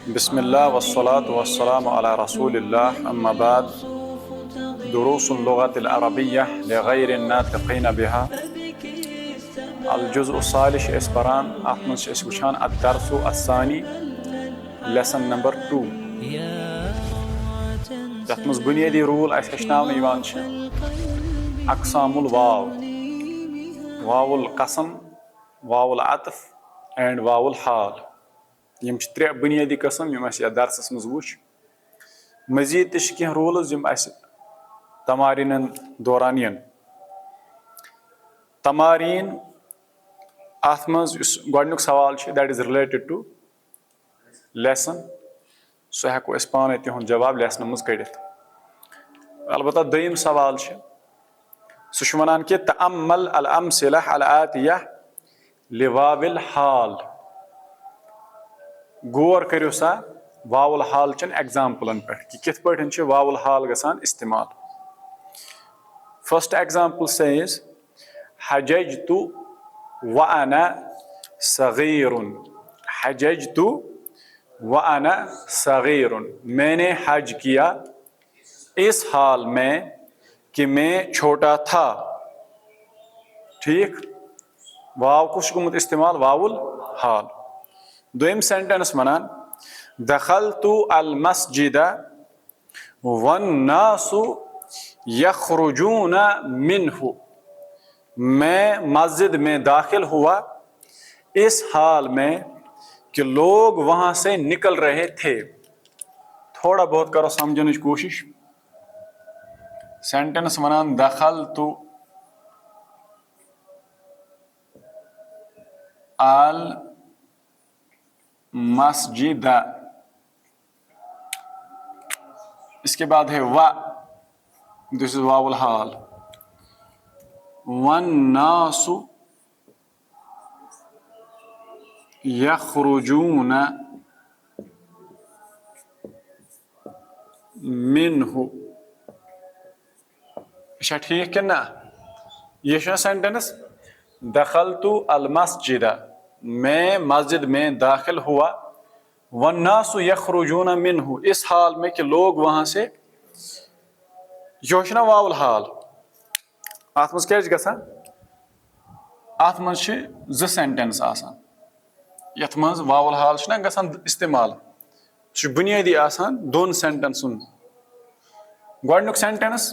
बिस्मिल्लाह वस्सलातु वस्सलामु अला रसूलिल्लाह अम्मा बाद दुरूसुल लुगतिल अरबिय्यह लिगैरिन नातिक़ीन बिहा अल जुज़्उ सालिश परन अत मज वुचान अद-दर्सु अस्सानी लेसन नंबर 2 यथ मज बुनियादी रूल हेचनावन अक़सामुल वाव वावुल कसम वावुल अतफ एंड वावुल हाल यम त्रे बुनियादी कस्म यम दरसस मज वुच मजीद तह रूल्स यम तमारीन दौरान यन तमारीन अत मज गोडनुक सवाल that is related to lesson सह हेको पाने तिहुंद जवाब लेसन मज कड़ित अलबत्ता दोयम सवाल सह वनान कि तअम्मल अल अमसिला अल आतिया लिवाविल हाल गौर करो सा वावुल हाल चन एग्जाम्पलन पे कि कित पे वावुल हाल गसान इस्तेमाल। फर्स्ट एग्जाम्पल सेज हजजतु व अना सगीरुन हजजतु व अना सगीरुन मैंने हज किया इस हाल में कि मैं छोटा था। ठीक वाव कुछ गुमुत इस्तेमाल वावुल हाल। दोयम सेंटेंस वनान दखलतु अल मस्जिदा वन्नासु यखरुजून मिन्हु मैं मस्जिद में दाखिल हुआ इस हाल में कि लोग वहां से निकल रहे थे। थोड़ा बहुत करो समझने की कोशिश। सेंटेंस वनान दखलतु अल मस्जिदा, इसके बाद है वा, दिस इज वावुल हाल। वन्नासु यखरुजून मिन्हु। अच्छा ठीक है ना, ये सेंटेंस दखलतु अल मस्जिदा मैं मस्जिद में दाखिल हुआ वन्नासु यखरुजून मिन्हु इस हाल में कि लोग वहां से यह वावुल हाल। अत मज क्या गसान अत मज ज सेंटेंस आसान यथ मज वावुल हाल गसान इस्तेमाल बुनियादी आसान दोन सेंटेंसन। गोडनुक सेंटेंस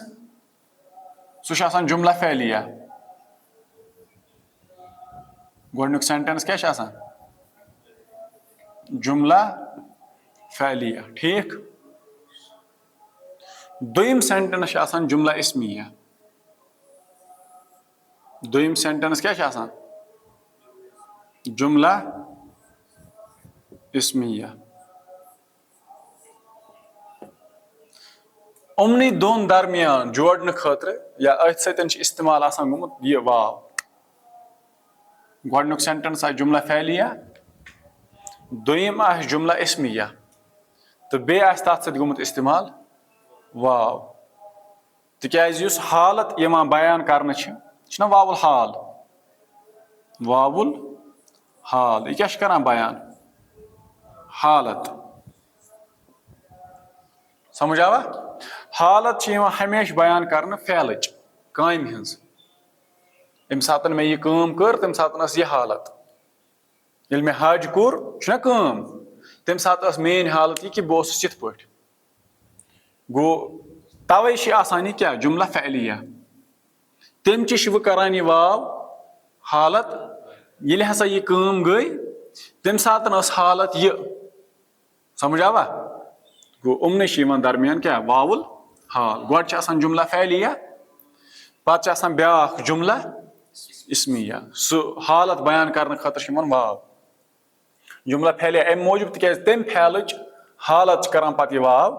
सह जुमला फैलिया। गोडनुक सेंटेंस क्या जुमला फैलिया। ठीक दोयम सेंटेंस जुमला इस्मिया। दोयम सेंटेंस क्या जुमला इस्मिया। उमनी दोन दरमियान जोड़ने खतर या अथ सतन इस्तेमाल गुमुत यह वाव। गोडनुक सेंटेंस जुमला फैलिया, दोयम जुमला इस्मिया तो बे तथ गुमुत इस्तेमाल वाव। तिक्याज युस हालत यमा बयान करने वावुल हाल। वावुल हाल यह क्या करान बयान हालत। समझ आवा हालत हमेशा बयान करने फेलच काम हज। यम सात मैं यह काम कर तम सात यह हालत। ये मैं हज कोर काम तम सात मेन हालत यह कि बह यथ पे गो तवे आसान क्या जुमला फैलिया तम वह करान यह वाव हालत ये हसा यह काम गई तम सात हालत यह। समझ आवा गो उमन दरमियान क्या वावुल हाल। गोड जुमला फैलिया पत ब्या जुमला इस्मिया सह हालत बयान करने खतर वाव। जुमला फैलिया अम मूजूब तिक्याज तम फैलच हालत करान पत यह वाव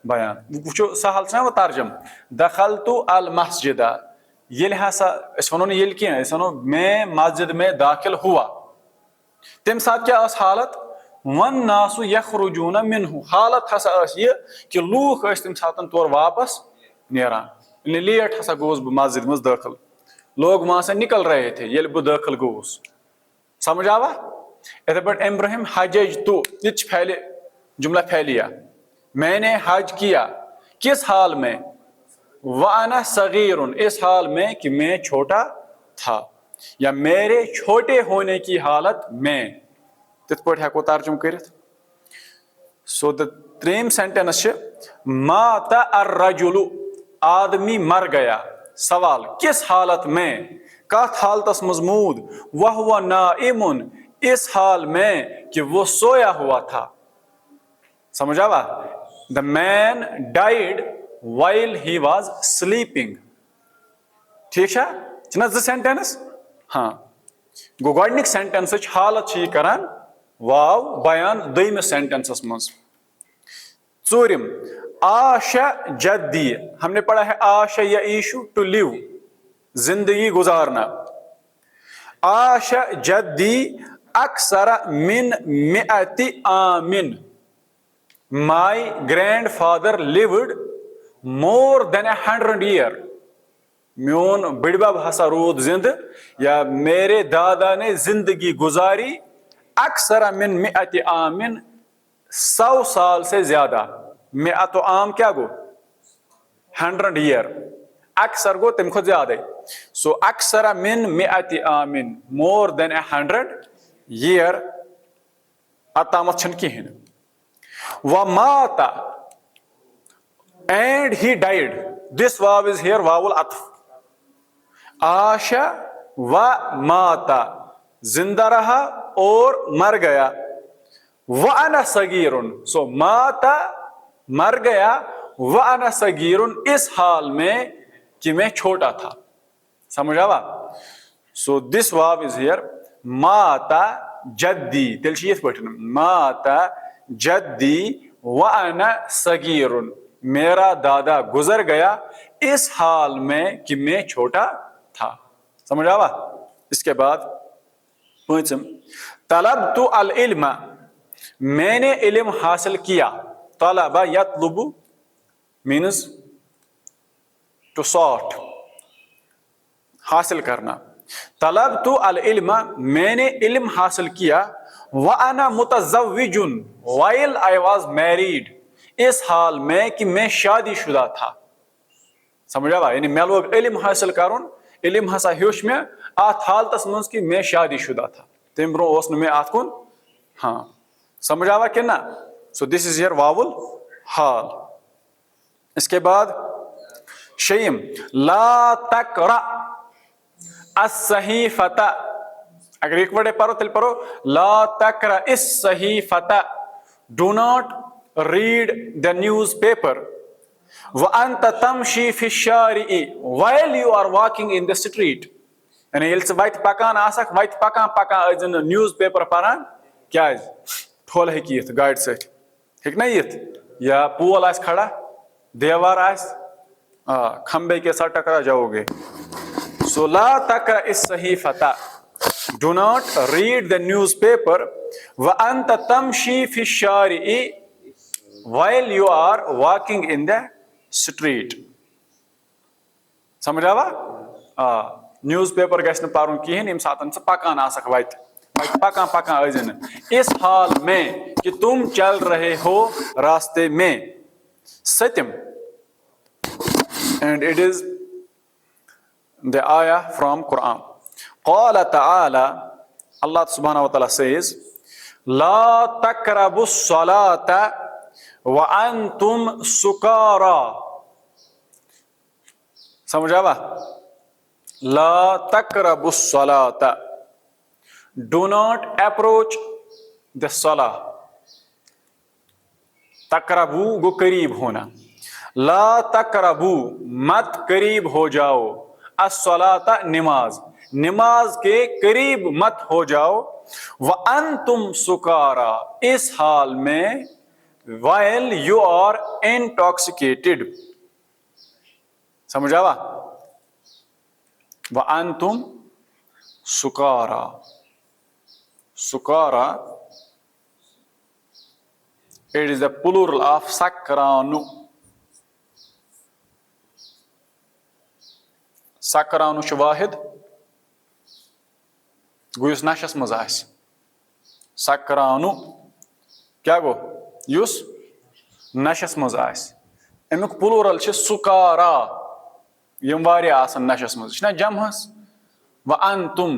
बयान। वो सहल वो तर्जम दखलतु अल मस्जिदा ये हसा वो ये कह मैं मस्जिद में दाखिल हुआ तम सात क्या हालत वन्नासु यखरुजून मिन्हु हालत हसा यह कि लूख तम सात तौर वापस नेरान लेट हसा गोस बह मस्जिद मज दाखिल लोग वहां से निकल रहे थे ये बह दाखिल गोस। समझ आवा इथे पे अम ब्रहम हजज तो ये फैले जुमला फैलिया, मैंने हज किया किस हाल में, वाना सगीरुन, इस हाल में कि मैं छोटा था, या मेरे छोटे होने की हालत में, तिथ पट हेको तर्जुम करित। सो द त्रेम सेंटेंस माता अर्रजुलु, आदमी मर गया, सवाल किस हालत में, कत हालतस मजमूद, वह हुआ नाइमुन, इस हाल में कि वो सोया हुआ था। समझ आवा, the man died while he was sleeping. ठीक है ना ज सेंटेंस। हाँ गो गोडनिक सेंटेंस हालत करान वाव बयान दोयमिस सेंटेंसस मज। चूरिम आशा जद्दी, हमने पढ़ा है आशा या ईशु टू लिव, जिंदगी गुजारना। आशा जद्दी अक्सर मिन मिअति आमिन, my grandfather lived more than 100 year, म्योन बड़बब हसा रूद जिंद, या मेरे दादा ने जिंदगी गुजारी अक्सर मिन मिअति आमिन, 100 साल से ज्यादा। मिअत आम क्या गो 100 ईयर, अक्सर गो तम खुद ज्यादा। सो अक्सर मिन मिअति आमिन, मोर देन 100 ईयर, अतामत छन कहीं। व माता एंड ही डाइड, दिस वाव इज हियर वावुल अत्फ। आशा व माता, जिंदा रहा और मर गया। व अना सगीरुन, सो माता मर गया, व अना सगीरुन, इस हाल में कि मैं छोटा था। समझ आवा। सो दिस वाव इज हियर माता जद्दी, तेल माता जद्दी व अना सगीरुन, मेरा दादा गुजर गया इस हाल में कि मैं छोटा था। समझ आवा। इसके बाद पांचम तलब तो अल इल्म, मैंने इल्म हासिल किया। तलबा यतलुबु मीन्स टू सॉट, हासिल करना। तलब तो अल इल्म, मैंने इल्म हासिल किया। व अना मुतज़व्विजुन, वाइल आई वाज मैरिड, इस हाल में कि मैं शादीशुदा था। समझ आवा। यानी मे लोग इल्म हासिल करुन, इल्म हसा हेच मे अत हालतस मज कि मैं शादीशुदा था, तम ब्रो ओस मे अत कुन। हाँ समझ आवा कि ना। सो दिस इज हियर वावुल हाल। इसके बाद शयम ला तकरा अस्सहीफता, अगर एक वर्ड पढ़ो तेल पढ़ो ला तकरा इस सहीफता, do not read the newspaper. व अंत तमशी फि शारिई, while you are walking in the street, यानी ये वत पकान आसक, वत पकान पकान न्यूज पेपर पढ़ान, क्या ठोल हेकि यिथ गाड़ सत, हेक ना यिथ, या पोल आस खड़ा, देवार आस, खंबे के साथ टकरा जाओगे। सो ला तकरा इस सहीफता, do not read the newspaper. व अंत तमशी फि शारिई, while you are walking in the street। समझ आवा। न्यूज पेपर गस पारुन कहें यम सात पकान आसक वत पकान पकान अजन, इस हाल में कि तुम चल रहे हो रास्ते में। सत्यम, and it is the ayah from Quran. Qala ta'ala, Allah subhanahu wa ta'ala says, La takrabu salata wa antum sukara। समझ आवा। ला तकरबु सलाता, डू नॉट अप्रोच द सला। तकरबू गो करीब होना, ला तकरबू मत करीब हो जाओ, अस्सलाता निमाज, निमाज के करीब मत हो जाओ। व अंतुम सुकारा, इस हाल में while you are intoxicated। समझ आवा। व अंतुम सुकारा, सुकारा it is the plural of sakranu। sakranu छु वाहिद गो युस नशस मज आस। sakranu क्या गो युस नशस मज आस अमुक प्लूरल सुकारा यम वारिया आसन नशस मज ना जमहस व अंतुम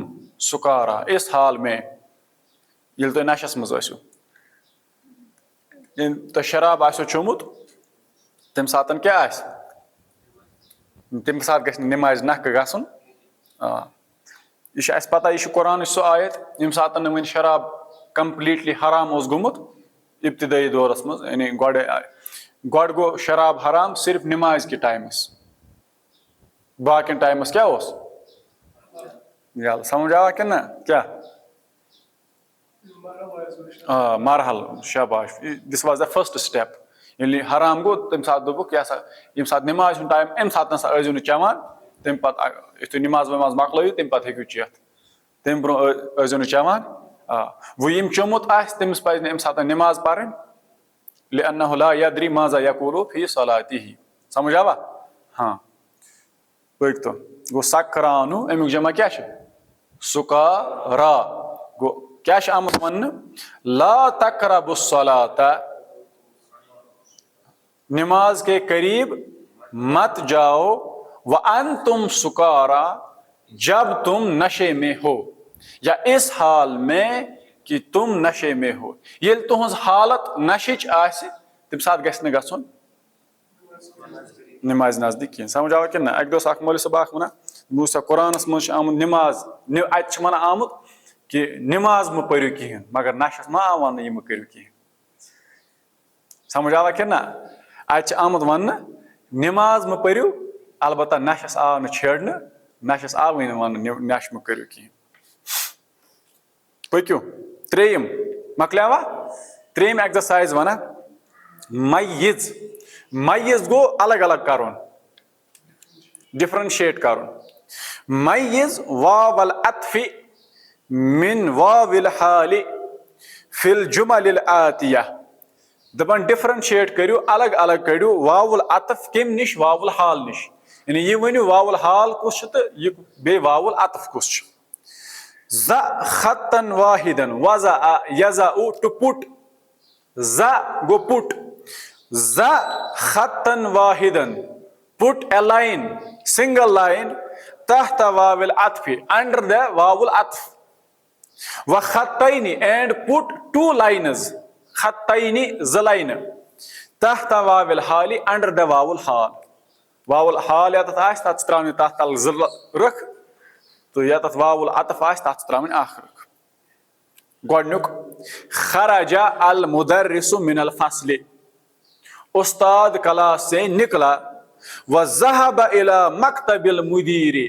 सुकारा इस हाल में ये तुम नशस मज आसो तो शराब आसो चोमुत तम सातन क्या आस तम सात गछ नमाज नख गसन यह पता यह कुरान सो आयत यम सातन वन शराब कंप्लीटली हराम ओस गुमुत इब्तिदाई दौरस मज यानी गो गो शराब हराम सिर्फ नमाज के टाइमस बाकी टाइमस क्या उस यार समझ आवा कि ना क्या मरहल शाबाश this was the first step ये हराम गो तम सात दोपुक यम सात नमाज टाइम अम सात आजो न चवान तम पत यु नमाज वमाज मकल तम पत हेकु चेत तम ब्रो आजो न चवान वो यम चोमुत तमिस पज अम सात नमाज पढ़ लिअन्नहु ला यद्री माजा यकूलु फी सलातिही समझ आवा हाँ पक तो गो सकरानु अमुक जमा क्या सुकारा गो क्या आमत वन ला तकरबुस्सलाता नमाज के करीब मत जाओ व अंतुम सुकारा जब तुम नशे में हो या इस हाल में कि तुम नशे में हो ये तुहज हालत नशिच आसि तम सात गछ गछुन नमाज नजदीक कह समझ आवा कि ना अक दोस अख मौलवी साहब वना मुसा कुरानस मज आमुत नमाज अत वन आमुत कि नमाज म पढ़ो कहें मगर नशस मा आव वन यह करो कहें समझ आवा कि ना अत आमुत वन नमाज म पढ़ो अलबत्ता नशस आव न छेड़ने नशस आव वन नश म करो कहें पक्यो त्रेयम मकलियावा त्रेयम एक्सरसाइज वना मय्यिज मय्यिज गो अलग अलग करुन डिफरेंशिएट करुन मय्यिज वावल अत्फि मिन वाविल हालि फिल जुमलिल आतिया दपन डिफरेंशिएट करियो अलग अलग करियो वावुल अतफ केम निश वावुल हाल निश यानी ये वनियो वावुल हाल कुछ तो ये बे वावुल अतफ कुछ ज़ खत्तन वाहिदन वज़ा यज़अ टू पुट ज़ गो पुट ज़ खत्तन वाहिदन put a line single line तहत वाविल अतफि under the वावुल अतफ व खत्तैनी and put two lines खत्तैनी ज़ line तहत वाविल हाली under the वावुल हाल यत आस तत त्रावन तत तल ज़ रख तो यत वावुल अतफ आस तत त्रावन आख रख गोडनुक खरजा अल मुदर्रिसु मिनल फस्ल उस्ताद क्लास से निकला व ज़हब इला मक्तबिल मुदीरी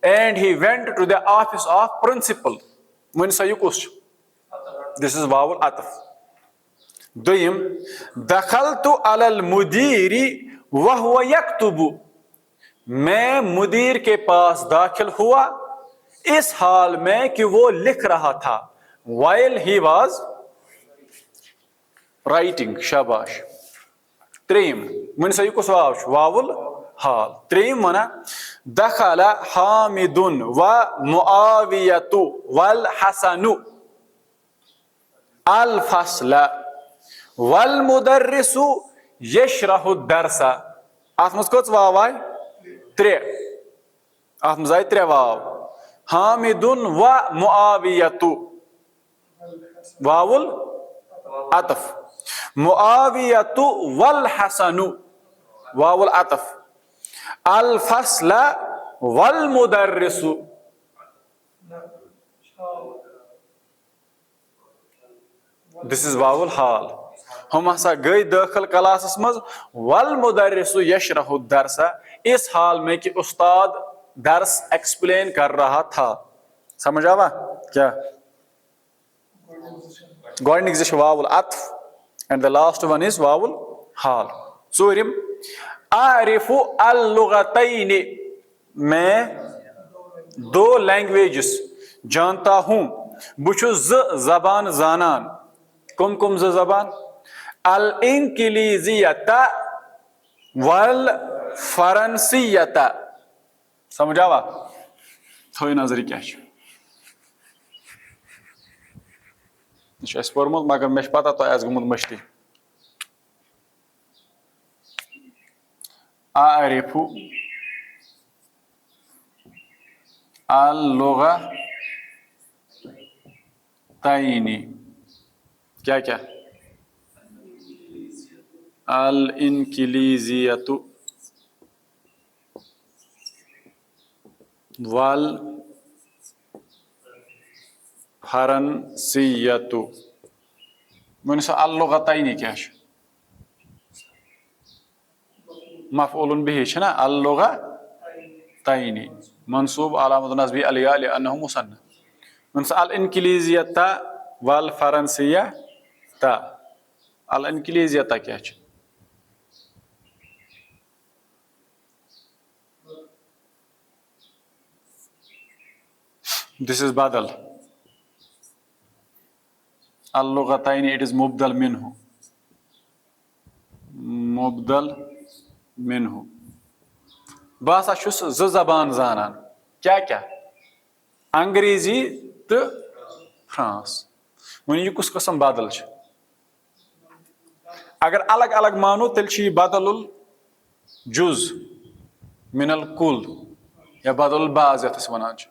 and he went to the office of principal one सा यह कुछ दिस इज वावुल अतफ दुयम दखलतु अलल मुदीरी वहुव यक्तुबु मैं मुदीर के पास दाखिल हुआ इस हाल में कि वो लिख रहा था while he was writing शाबाश त्रेम वन सा यह कुछ वावुल हाल त्रेम वना दखला हामिदुन व मुआवियतु वल हसनु अल फस्ल वल मुदर्रिसु यशरहु दरसा अत मज कच वाव आय त्रे अत मज आय त्रे वाव हामिदुन व मुआवियतु वावुल अतफ मुआवियतु वल हसनु वावुल अतफ अल फस्ल वल मुदर्रिसु दिस इज वावुल हाल हम हसा गई दाखिल क्लास मज वल मुदर्रिसु यशरहु दरसा इस हाल में कि उस्ताद दर्स एक्सप्लेन कर रहा था समझ आवा क्या गोडनिक ज वावुल अतफ and the last one is वावुल हाल चूरिम आरिफु अल लुगतैनि मैं दो लैंग्वेजेस जानता हूँ बुछुस जबान जानन कुम कुम जबान अल इंग्लिजियता वल फरंसियता समझ आवा थोड़ी नजर क्या पोर्मुत मगर मे पता तो आज गुमुत मश्ती आरिफु अल-लुगा तैनी, क्या क्या? अल-इनकिलिजियतु वल फरंसियतु। वन सो अल-लुगा तैनी क्या? मफऊलुन बिही है ना, अल-लुगा तैनी मंसूब अलामत नस्बी अलिया लिअन्नहु मुसन्ना। वन सो अल-इनकिलिजियता वल फरंसियता। अल-इनकिलिजियता क्या? This is badal. Al-lughatayni, it is mubdal minhu. Mubdal minhu. बस अशुस ज जबान जानान, क्या क्या? अंग्रेजी तो फ्रांस। वन यह कुस कस्म बादल छ? अगर अलग अलग मानो तेल छी बादलुल जुज मिनल कुल या बादलुल बाज यथस वनान छ।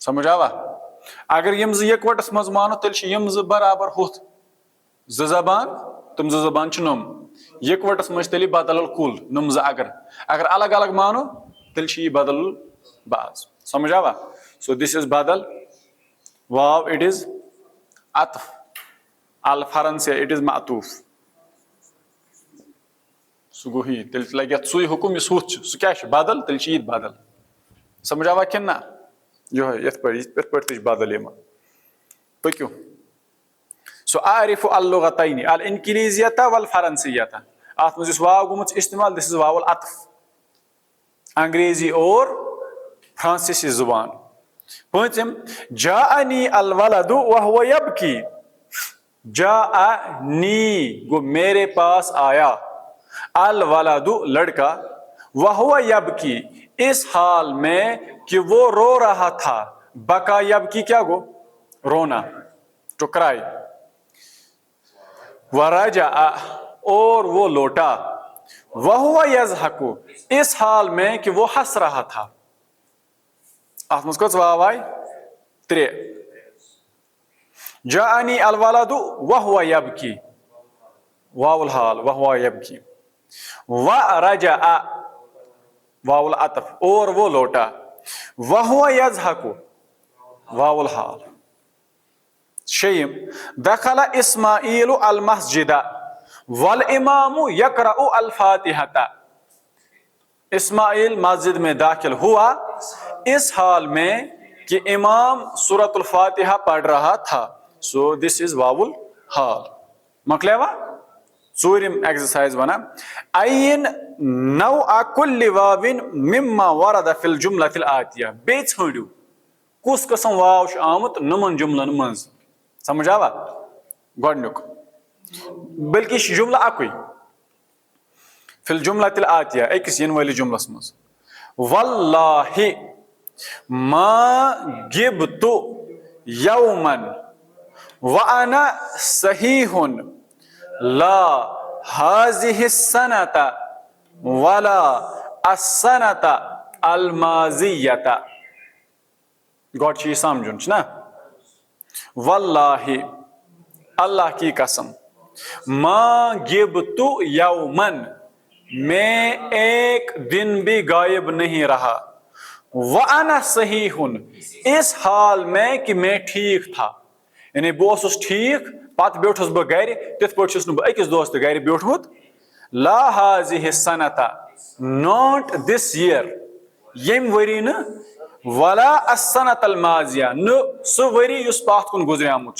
समझ आवा? अगर यम ज यकवटस मज मानो तेल छी यम ज बराबर होत ज जबान, तुम ज जबान छ नम यकवटस मज तेली बादलुल कुल नम ज अगर अलग अलग मानो तेल छी बादलुल बाज। समझ आवा? So this is badal. Wow, it is atf. Al-faransiya, it is ma'tuf. सुगुही तेल लगे सुई हुकुम इस हुत सु क्या बादल तेल ईद बादल। समझ आवा कि ना? यो है यथ पर बादल यम पक्यो। सो आरिफु अल-लुगतैनी अल-इनकिलिजियता वल फरंसियता। आत मज इस वाव गुमुत इस्तेमाल, दिस इज वावुल अत्फ, अंग्रेजी और फ्रांसीसी जुबान। पंचम जाअनी अल-वलदु व हुवा यबकी। जाअनी गो मेरे पास आया, अल-वलदु लड़का, व हुवा यबकी इस हाल में कि वो रो रहा था। बका यबकी क्या गो? रोना, टू क्राई। व रजा और वो लौटा, व हुवा यज़हकु इस हाल में कि वो हंस रहा था। अथ मज कस वाव आय? त्रे। जाअनी अल-वलदु व हुवा यबकी, वावुल हाल व हुवा यबकी। व रजा वावुल अतफ और वो लौटा, व हुवा यज़हकु वावुल हाल। शेयम दखला इस्माइल अल मस्जिदा वल इमामु यक़रअु अल फातिहता। इस्माइल मस्जिद में दाखिल हुआ इस हाल में कि इमाम सूरतुल फातिहा पढ़ रहा था। सो दिस इज वावुल हाल। मकलेवा चूरिम एक्सरसाइज वना अयन नौ कुल्लि वाविन मिम्मा वरद फिल जुमलतिल आतिया। बे छड़ियो कुस कस्म वाव आमुत नमन जुमलन मज। समझ आवा? गोडनुक बल्कि जुमला अकुई फिल जुमलतिल आतिया अकिस यन वाली जुमलस मज। वल्लाहि मा गिब्तु यौमन व अना सहीहुन ला हाज़िहि सनता वला अस्सनता अल-माज़ियता। गॉड ची समझुन ना? वल्लाहि अल्लाह की कसम, मा गिब्तु यौमन मैं एक दिन भी गायब नहीं रहा, व अना सहीहुन इस हाल में कि मैं ठीक था। यानी बस ठीक पत बैठस बह गर तिथ पे बह अकिस दोस्त गर बैठमुत। ला हाज़िहि सनता नॉट दिस ईयर यम वरी न, वला अस्सनत अल-माज़िया न सह वरी युस पात कुन गुजरियामुत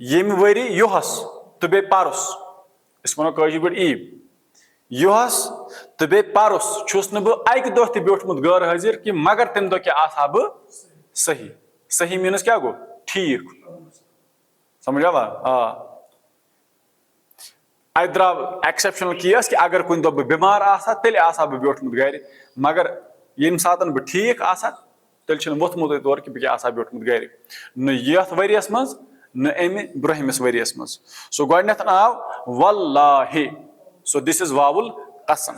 यम वरी युहस तो बे परस इस वनो कशर पे ईब युहस तो बे परस छुस न बह अक दह त बैठमुत गैर हाजिर कि मगर तम दह क्या आसा बह सही। सही मीनस क्या गो? ठीक। समझ आवा? अत द्राव एक्सेप्शनल केस कि अगर कुन दह बह बीमार आसा तेल आसा बह बैठमुत गर, मगर यम सातन बह ठीक आसा तेल छ वोथमुत तौर कि बह आसा बैठमुत गर, न यथ वरियस मज न अमि ब्रहमिस वरियस मज। सो गोडनेथ आव वल्लाहि। सो दिस इज वावुल कसम।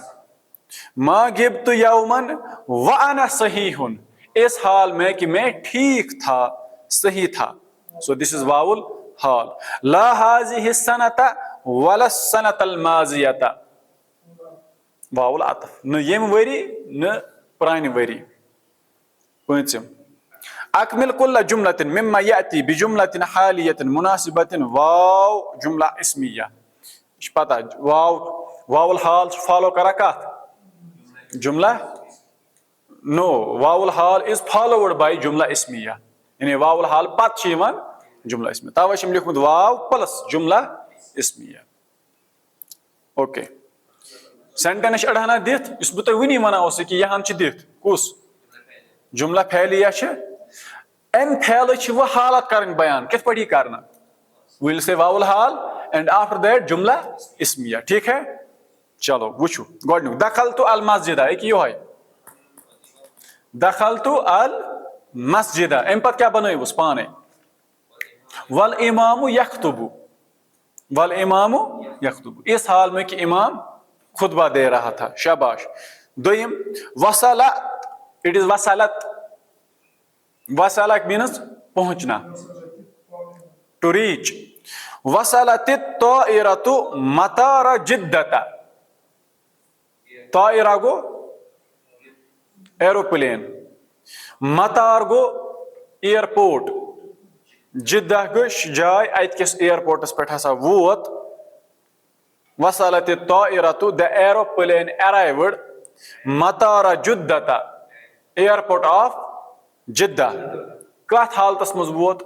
माँ गिब्तु यौमन व अना सहीहुन, इस हाल में कि मैं ठीक था, सही था. सो दिस इज वाउल हाल. ला हाज़िहि सनता वला सनतल माज़ियता, वाउल अतफ. न यम वरी न प्रान वरी. पंचम अकमिल कुल्ल जुमलतिन मिम्मा याती बिजुमलतिन हालियतिन मुनासिबतिन वाव जुमला इस्मिया. पता वाउल हाल फॉलो करा कत जुमला. नो, वाउल हाल इज फॉलोड बाय जुमला इस्मिया. यानी वाउल हाल पत जुमला इस्मिया. तवे छ लिखुत वाव प्लस जुमला इस्मिया. ओके. सेंटेंस अड़ाना दिथ इस बह तुम वनी वन कि यहाँ दिथ कुस जुमला फैलिया. अम फैल वो हालत कर बयान कित पे करना. Will say vowel hall and after that जुमला इस्मिया. ठीक है. चलो वुचु गोडनु दखल तो अल मस्जिद एक योहाय दखल तो अल मस्जिद. अम पे क्या बनवस पाने वल इमामु यख्तुबु, वल इमामु यख्तुबु. इस हाल में कि इमाम खुतबा दे रहा था. शाबाश. दोयम वसला, इट इज वसलत. वसलत मीन्स पहुंचना, टू रीच. वसलत ताइरतु मतार जिद्दता. ताइरा गो एरोप्लेन, मतार गो एयरपोर्ट, जिद्दा गो जाय अतकिस एयरपोर्टस पे हसा वोत. वसलत ताइरतु, द एरोप्लेन अराइव्ड मतार जिद्दता, एयरपोर्ट ऑफ जिद्दा. कत हालतस मज वोत.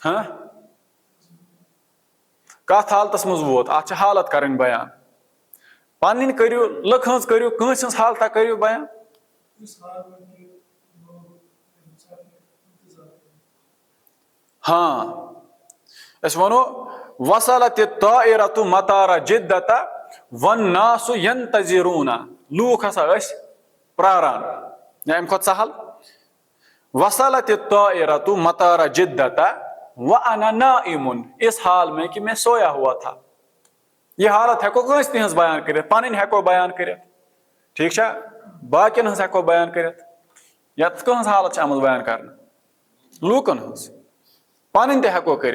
हाँ कत हालतस मज वोत. अत हालत करन बयान. पन्न करू लुक हज करू कंस हज हालत करू बयान. हाँ अस वनो वसलत ताइरतु मतार जिद्दता वन्नासु यंतजिरूना. लूक हसा प्रारान. अम खुद सहल. वसलत ताइरतु मतार जिद्दता व अना नाइमुन, इस हाल में कि मैं सोया हुआ था. यह हालत हेको कंस तिहज बयान कर, पन्न हेको बयान कर. ठीक है. बाकिन हज हेको बयान कर. या कंस हालत आमज बयान कर लूकन हज पन्न ते हेको कर.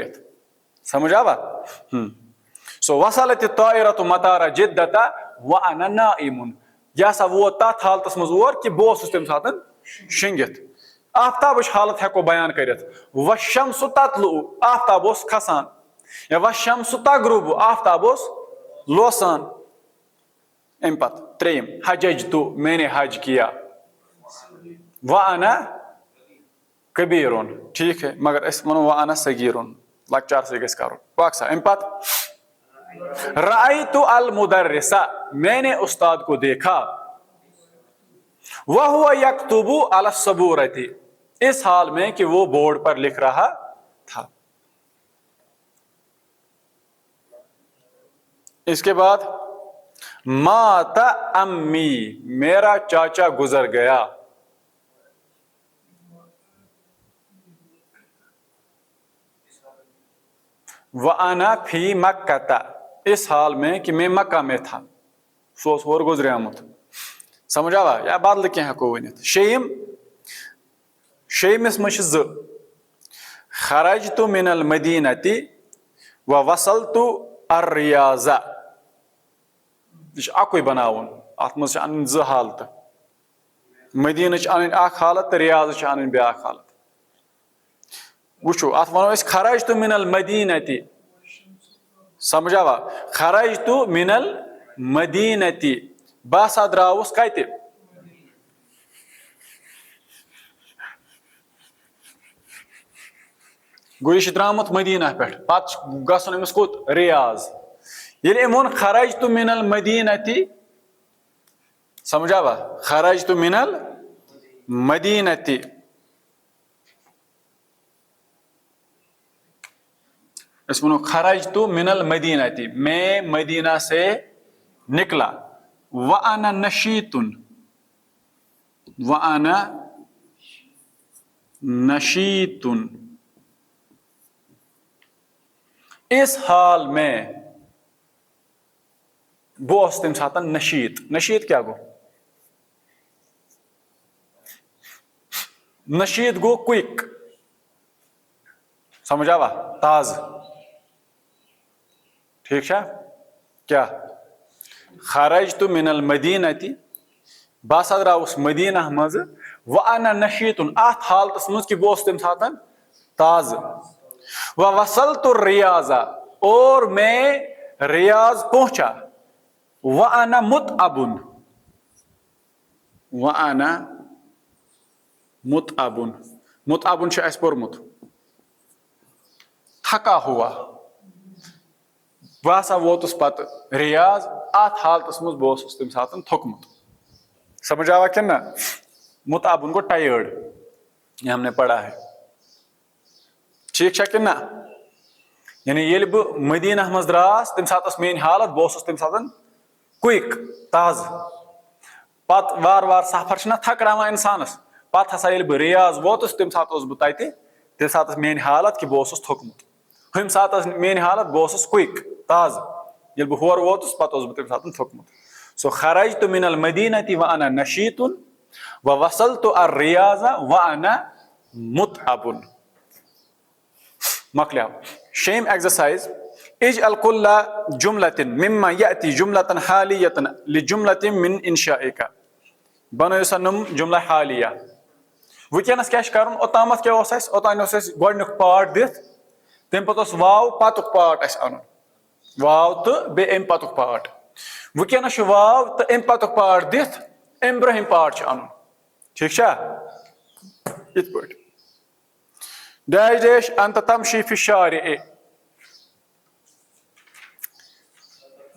समझ आवा. सो वसलत ताइरतु मतार जिद्दता व अना नाइमुन. यह सा वो तथ हालतस मज और कि बह तम सात शिंगित. आफ्ताब हालत हेको बयान कर. वशम्स ततलु, आफ्ताब खसान. या वशम्स तगरुब, आफ्ताब लोसान. अम पत त्रेम हजज तो, मैंने हज किया. व अना कबीरुन. ठीक है. मगर अस वनो व अना सगीरुन, लक्चार से गस करुन. पाकसा. अम पत रायतु अल मुदर्रिसा, मैंने उस्ताद को देखा. वह हुआ यक्तुबु अला सबूरती, इस हाल में कि वो बोर्ड पर लिख रहा था. इसके बाद माता अम्मी, मेरा चाचा गुजर गया. व अना फी मक्का, इस हाल में कि मैं मक्का में था. सोस और गुजरियामुत. समझ आवा या बदल क्या हेको वन. शेम शेमिस मश ज खरजतु मिनल मदीनति व वसलतु अर रियाजा. अकुई बनावन. अत मज अन ज हालत. मदीन अन हालत, रियाज अन ब्या हालत. वुचो अत वनो खरजतु मिनल मदीनति. समझ आवा. खरजतु मिनल मदीनति, बसा द्रावस कत गोश द्रामुत मदीना पे पत गसन अमिस कोत रियाज. ये अमोन खरजतु मिनल मदीनति. समझ आवा. खरजतु मिनल मदीनति. इस वनो खरजतु मिनल मदीनति, मैं मदीना से निकला. व अना नशीतुन, व अना नशीतुन, इस हाल में बह तम सात नशीत। नशीत क्या गो? नशीत गो क्विक, समझ आवा? ताज, ठीक है? क्या खरज तो मिनल मदीनती, बस द्राउस मदीना मज, व अना नशीतुन, अत हालतस मज कि बह तम सात ताज, व वसल तो रियाजा, और मैं रियाज पहुंचा, व अना मुतअबुन, व अना मुतअबुन, मुतअबुन छ अस पोरमुत थका हुआ, बह वोतुस पत रियाज, अत हालतस मज बह तम सात थोकमुत। समझ आवा कि ना? मुतअबुन को टायर्ड, ये हमने पढ़ा है, ठीक है कि ना? यानी ये बह मदीना मज द्रास तम सात मेन हालत, बह तम सात क्विक, ताज। पत वार वार सफर ना थकरावान इंसानस, पत हसा ये बह रियाज वोतुस तम सात बह तते, तम सात मेन हालत कि बह थोकमुत। हम सात मेन हालत बह क्विक, ताज, ये बह होर वोतुस पत बह तम सात थोकमुत। सो खरज तो मिनल मदीनती व अना नशीतुन, व वसल तो अर रियाजा व अना मुतअबुन। मकलिया। Same exercise. इज अल कुल्ला जुमलतिन मिम्मा याति जुमलतन हालियतन लिजुमलतिन मिन इंशाइका। बनाओ सा नम जुमला हालिया। वुकनस क्या कर ओतामत क्या ओतान गोडनुक पार्ट दिथ, तम पत वाव पतुक पार्ट अन, वाव तो बे अम पतुक पार्ट। वुकनस वाव तो अम पतुक पार्ट दिथ अम ब्रहिम पार्ट अन, ठीक है? इत पट डैश डैश अंत तमशी फि शारिअ,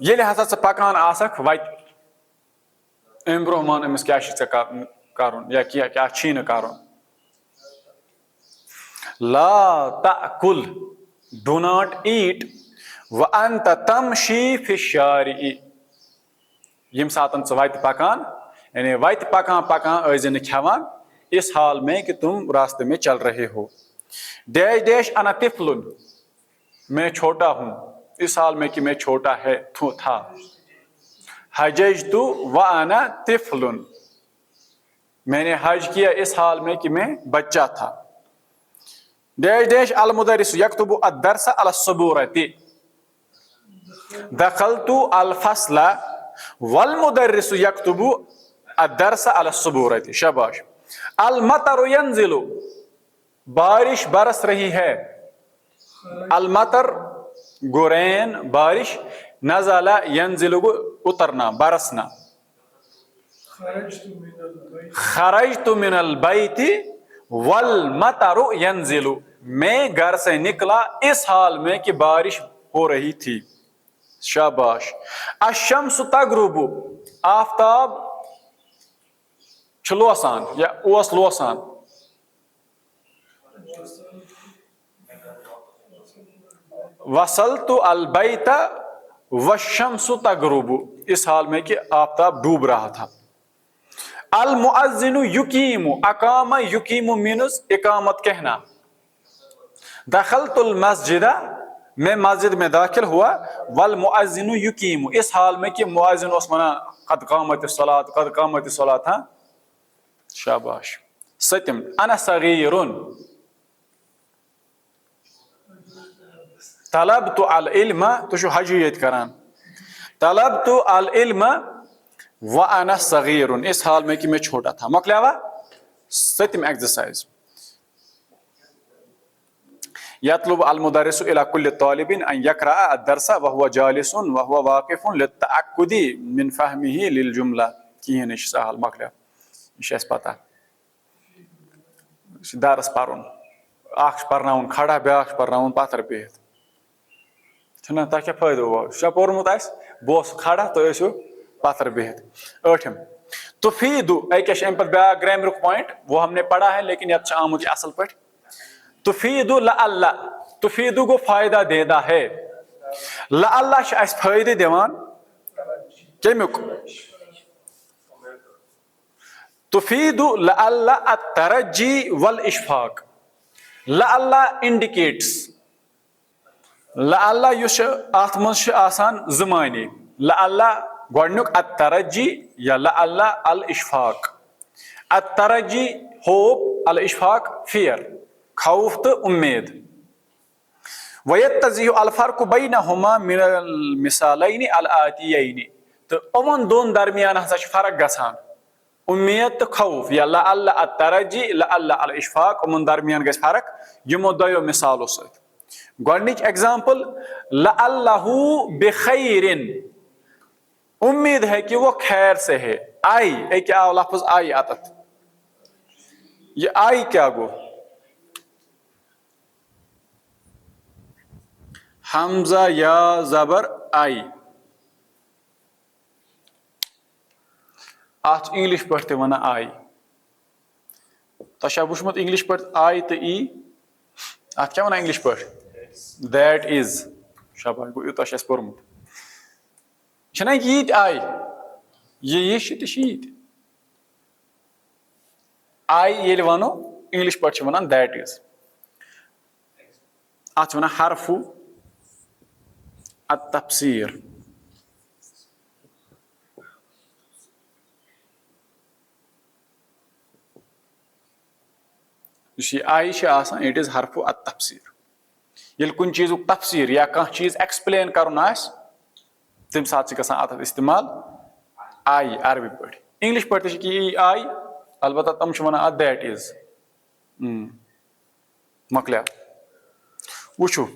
ये हसा पकान आसक वत, अम ब्रोह मान अमिस क्या कर या क्या कर। ला ताकुल, डू नॉट ईट, व अंत तमशी फि शारिअ, यम सात वत पकान, यानी वत पकान पकान ऐज खेवान, इस हाल में कि तुम रास्ते में चल रहे हो। डैश डैश अना तिफलुन, मैं छोटा हूं, इस हाल में कि मैं छोटा है था। हजजतु व अना तिफलुन, मैंने हज किया इस हाल में कि मैं बच्चा था। डैश डैश अल मुदर्रिस यक्तुबु अद-दर्स अला सबूरति, दखलतु अल फस्ला वल मुदर्रिस यक्तुबु अद-दर्स अला सबूरति। शाबाश। अल मतरु यंजिलु, बारिश बरस रही है। अल मतर गुरैन बारिश, नज़ला यंजिलु उतरना बरसना। खरजतु मिनल बैति वल मतरु यंजिलु, मैं घर से निकला इस हाल में कि बारिश हो रही थी। शाबाश। अशम्सु तगरुबु, आफताब लोसान या ओस लोसान। वसलतु अल बैता वशम्सु तगरुबु, इस हाल में कि आफताब डूब रहा था। अल मुअज्जिनु युकीमु, अकामा युकीमु मीन्स इकामत कहना। दखलतुल मस्जिदा, मैं मस्जिद में दाखिल हुआ। वल मुअज्जिनु युकीमु, इस हाल में कि मुअज्जिन उस मना कद कामतिस सलात। हाँ, शाबाश। सत्यम। अना सगीरुन, तलबतु अल इल्म, तुझ हजियत करान। तलबतु अल इल्म व अना सगीरुन, इस हाल में कि मैं छोटा था। मकलावा। सत्यम एक्सरसाइज। यतलुब अल मुदर्रिसु इला कुल्लि तालिबिन अन यक़रा अद-दर्स व हुवा जालिसुन व हुवा वाक़िफुन लित्तअक्कुदि मिन फ़हमिही लिल जुमला। किहन सहल मकला, यह पता। दरस पर्न, अख पर्नाउन खड़ा, ब्याख पर्नाउन पत्थर बिहित, छना तक क्या फायदा हुआ? क्या पोरमुत आस, बह खड़ा तो ऐसो पत्थर बिहित। ٲठिम तुफीदु, अम पे ब्या ग्रामर पॉइंट वो हमने पढ़ा है, लेकिन ये आमुत असल पे। तुफीदु लअल्ला, तुफीदु को फायदा देदा है। लअल्ला फायदे दिवान कमुक? तुफीदु लअल्ला अत-तरज्जी वल इशफाक। लअल्ला इंडिकेट्स, लअल्ला युश अथ मज आसान ज़माने, लअल्ला गोडनुक अत्तरजी या लअल्ला अल इशफाक। अत्तरजी होप, अल इशफाक फियर, खौफ तो उम्मीद। वयत्तज़िहु अल फर्क़ु बैनहुमा मिनल मिसालैनि अल आतियैनि। तो उमन दोन दरमियान हसा फर्क गसान, उम्मीद तो खौफ या लअल्ला अत्तरजी लअल्ला अल इशफाक, उमन दरमियान गस फर्क यमो दयो मिसालों सत। गोडनिक एग्जांपल लअल्लहु बिखैरिन, उम्मीद है कि वो खैर से है। आई एक क्या लफ्ज आई आतत, ये आई क्या गो? हमजा या जबर आई। अत इंग्लिश पे वन आई। तह वुचमुत इंग्लिश पे आई तो ई, अत क्या वन इंग्लिश पे? That is. शाबाश गो, यूत पोर्मुत छना यीत आई, ये शीत आई ये वनो इंग्लिश पे वन दैट इज। अत वन हरफु अत-तफसीर। आई इट इज हरफु अत-तफसीर। ये कुन चीज़ तफसीर या कह चीज़ एक्सप्लेन कर तम सात अत इस्तेमाल आई अरबी पे। इंग्लिश पे कि आई, अलबत्ता तम वन अत दैट इज। मकलिया वुचु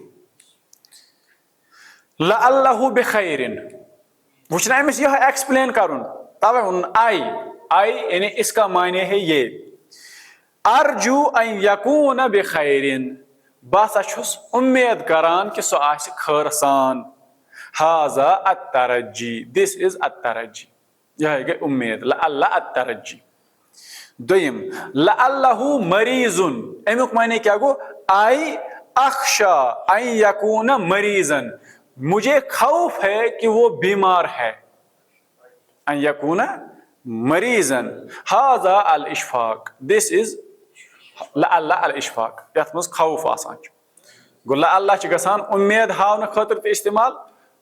लअल्लहु बिखैरिन, वुचना अमिस यह एक्सप्लेन करुन, तवे वन आई। आई यानी इसका मायने है ये, अर्जू अन यकून बिखैरिन, बस छुस उम्मीद करान कि सो आसि खैर सान। हाजा अत्तरजी, दिस इज अत्तरजी, यह गई उम्मीद लअल्ला अत्तरजी। दोयम लअल्लहु मरीजुन, अमुक मायने क्या गो? आई अख्शा अन यकून मरीजन, मुझे खौफ है कि वो बीमार है। अन यकून मरीजन। हाजा अल इशफाक, दिस इज लअल्ला अल इशफाक, यथ मज खौफ आसान। गो लअल्ला गसान उम्मीद हावन खतर ते इस्तेमाल,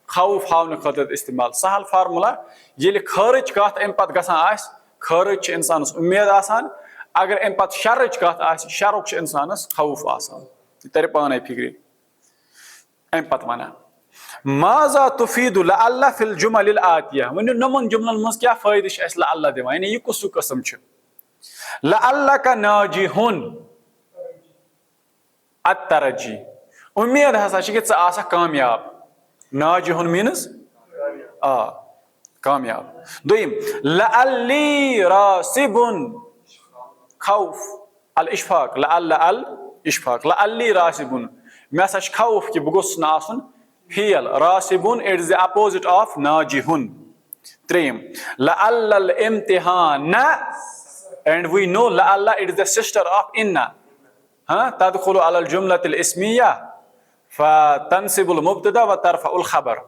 खौफ हावन खतर इस्तेमाल। सहल फार्मूला, ये खैरच कत अम पत गसान आस, खैरच इंसानस उम्मीद आसान, अगर अम पत शर्रच कत आस, शर्रुक इंसानस खौफ आसान। तर पाने फिक्र। अम पत वना माजा तुफीदु लअल्ला फिल जुमलिल आतिया, वनु नमन जुमलन मज क्या फायदे अस लअल्ला दिवान, यानी ये कुस कसम छ। लअल्ला का नाजिहुन अत्तरजी, उम्मीद हसा कि ज कामयाब। नाजिहुन मीन्स कामयाब। दोयम लअल्ली रासिबुन, खौफ अल इशफाक, लअल्ला अल इशफाक, लअल्ली रासिबुन, मे हसा खौफ कि बह गोस न फियल। रासिबुन it is the opposite of नाजिहुन। त्रेम लअल्लल इम्तिहान, and we know la'alla it is the sister of inna, تدخل على الجملة الاسمية فتنصب المبتدا وترفع الخبر.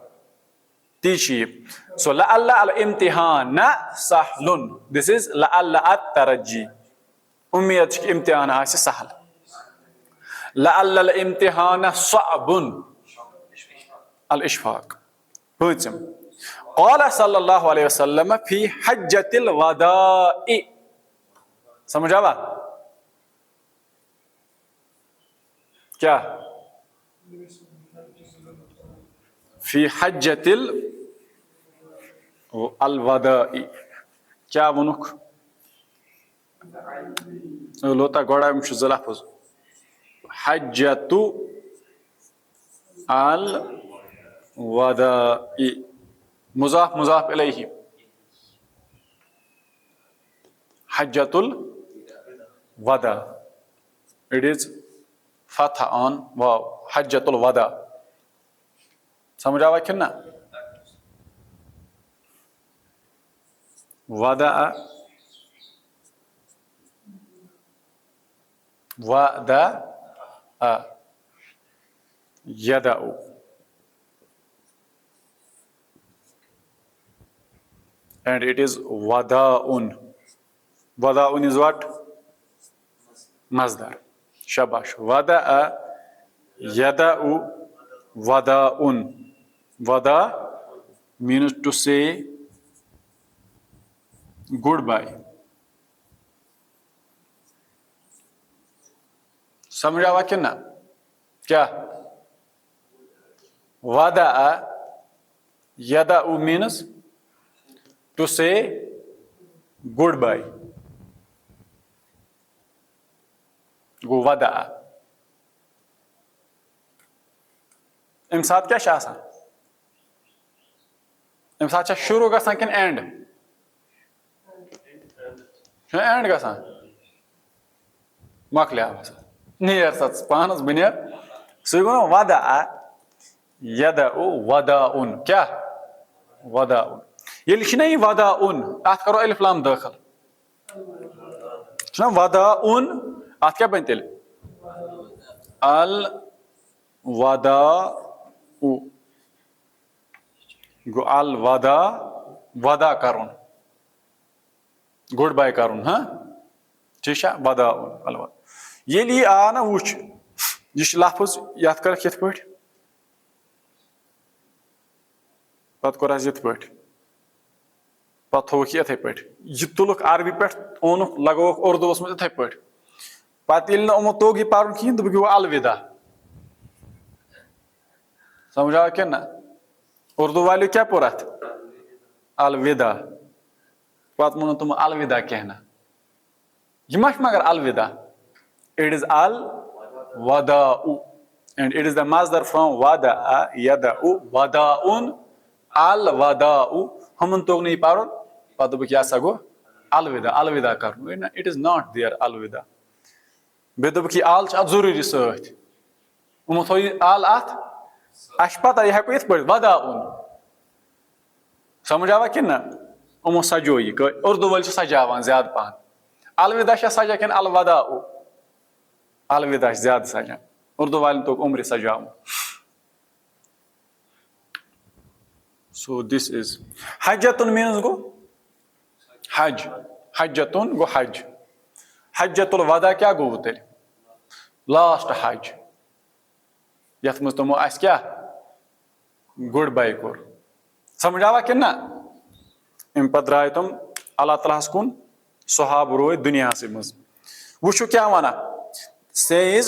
تيجي so Lal الامتحان Sahl, this is لعل الترجي, أميتك امتحان آسي سهل. لعل الامتحان صعب الإشفاق. قال صلى الله عليه وسلم في حجة الوداع, समझ आवा क्या? फी हज्जतिल अलवदाई, क्या वनुक लोता गोड़ा में लफ्ज़ हज्जतु अल वदाई, मुज़ाफ मुज़ाफ इलैहि, Hujjatul वदा, it is fatha on वाव, हज्जतुल वदा. समझ आवा कि ना? वदा वदा यदाउ, and it is wadaun. Wadaun is what? Masdar. Shabash. Wada'a yada'u wadaun. Wada means to say goodbye. समझ आवा कि ना? क्या? वदा यदा means to say goodbye. गो वदा अम साथ क्या आसान? अम साथ शुरू गसान किन एंड? एंड गसान मकलिया नेर सच पानस बनिया सो गो वदा यदा वदा उन क्या वदा उन ये लिखना ही वदा उन आत करो अलिफ लाम दाखिल ना वदा उन आत क्या बनते अल वदा गो अल वदा वदा करुन गुड बाय करुन हाँ ठीक है वदा उन अल वदा ये लिए आ ना वुच ये लफ्ज याद कर कित पट पत कोर यथ पट पत थोक इथे पट ये तुलक अरबी पे ओनुक लगोक उर्दूस में इथे पट पत ये नमो तोग ये पारुन कहीं तो अलविदा समझा क्या ना उर्दू वाले क्या पूरा अलविदा पत मनो तुम अलविदा कहना ये मगर अलविदा it is al wada'u and it is the masdar from wada'a yada'u wada'un al wada'u हम तो नहीं पारो पता क्या सगो अलविदा अलविदा कर it is not there अलविदा बेदब की आल जरूरी सत उमो थो आल अत अश पता यह हेको इत पढ़ वदाउन समझ आवा कि ना उमो सजो ये उर्दू वाले सजावान ज्यादा पहन अलविदा सजा कि अलवदाउ अलविदा ज्यादा सजा उर्दू वाले तो उम्र सजाओ so this is hajjatun means go hajj hajjatun go hajj hajjatul wada क्या गो तेल लास्ट हज यथ मज तमो आस क्या गुड बाय कोर समझावा कि ना इन पत द्राय तुम अल्लाह ताला कुन सहाब रोय दुनिया से मज वुशु क्या वना says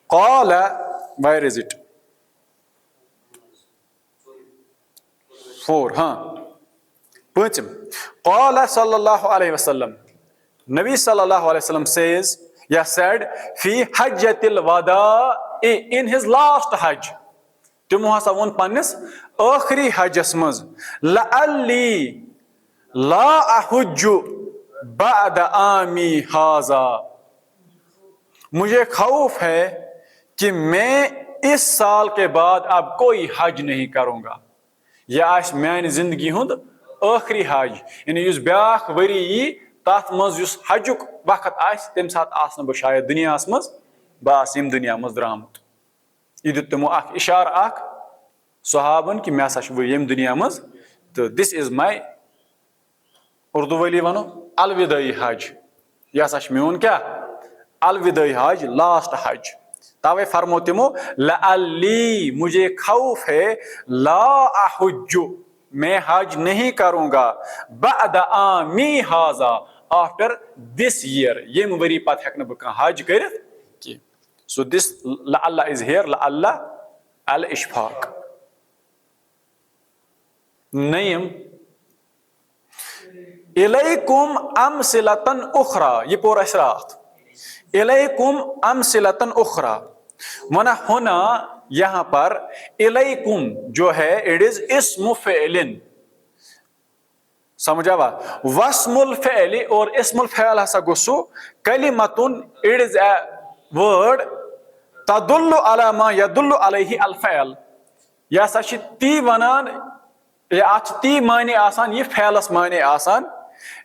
qala where is it 4 हाँ पंचम qala sallallahu alaihi wasallam Nabi sallallahu alaihi wasallam says said fi hajjatil wada in his last hajj timo hasa won pannis akhri hajjas maz la'alli la ahujju ba'da ami haza मुझे खौफ है कि मैं इस साल के बाद अब कोई हज नहीं करूंगा यह आश मान जिंदगी हुंद आखिरी हज यानी युस ब्याख वरी यी तथ मज युस हजुक वक्त आस तम साथ आसन बह शायद दुनिया मज बस यम दुनिया मज द्रामुत यह दित तमो अख इशार अख सहाबन कि मैं हसा यम दुनिया मज तो दिस इज माय उर्दू वाली वनो अलविदाई हज यह हसा मेन क्या अलविदाई हज लास्ट हज तवे फरमो तिमो लअल्ली मुझे खौफ है ला अहुज्जु मैं हज नहीं करूंगा बअद आमी हाजा आफ्टर दिस ईयर यम वरी पत हेक न बह हज कर सो दिस लअल्ला इज हियर लअल्ला अल इशफाक नयम इलैकुम अमसिलतन उखरा ये पूरा इसरात इलैकुम अमसिलतन उखरा मना होना यहाँ पर इलैकुम जो है इट इज इस्मु फ़िअलिन समझावा वस्मुल फ़िअलि और इस्मुल फ़िअल हसा गुसु कलिमतुन इट इज अ वर्ड तदुल्लु अला मा यदुल्लु अलैहि अल फ़िअल यह हसा ती वनान या अच ती माने आसान ये फ़िअलस माने आसान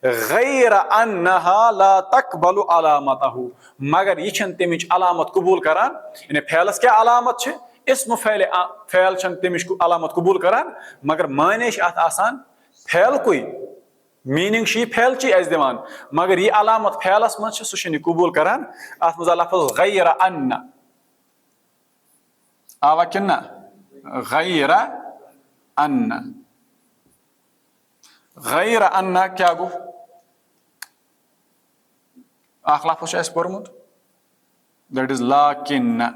गैर अन्नहा ला तकबलु अलामतहु मगर ये छन तमिच अलामत कबूल करान यानी फ़िअलस क्या अलामत छ इस्म फ़िअल छन तमिच अलामत कबूल करान मगर माने अत आसान फ़िअल कोई मीनिंग शी फ़िअल ची अस दिवान मगर ये अलामत फ़िअलस मज छ सु कबूल करान अत मज लफ्ज़ गैर अन्न आवा किन्ना गैर अन्न गैर अन्ना क्या गो अख लफ्ज़ छ पोर्मुत दैट इज लाकिन्न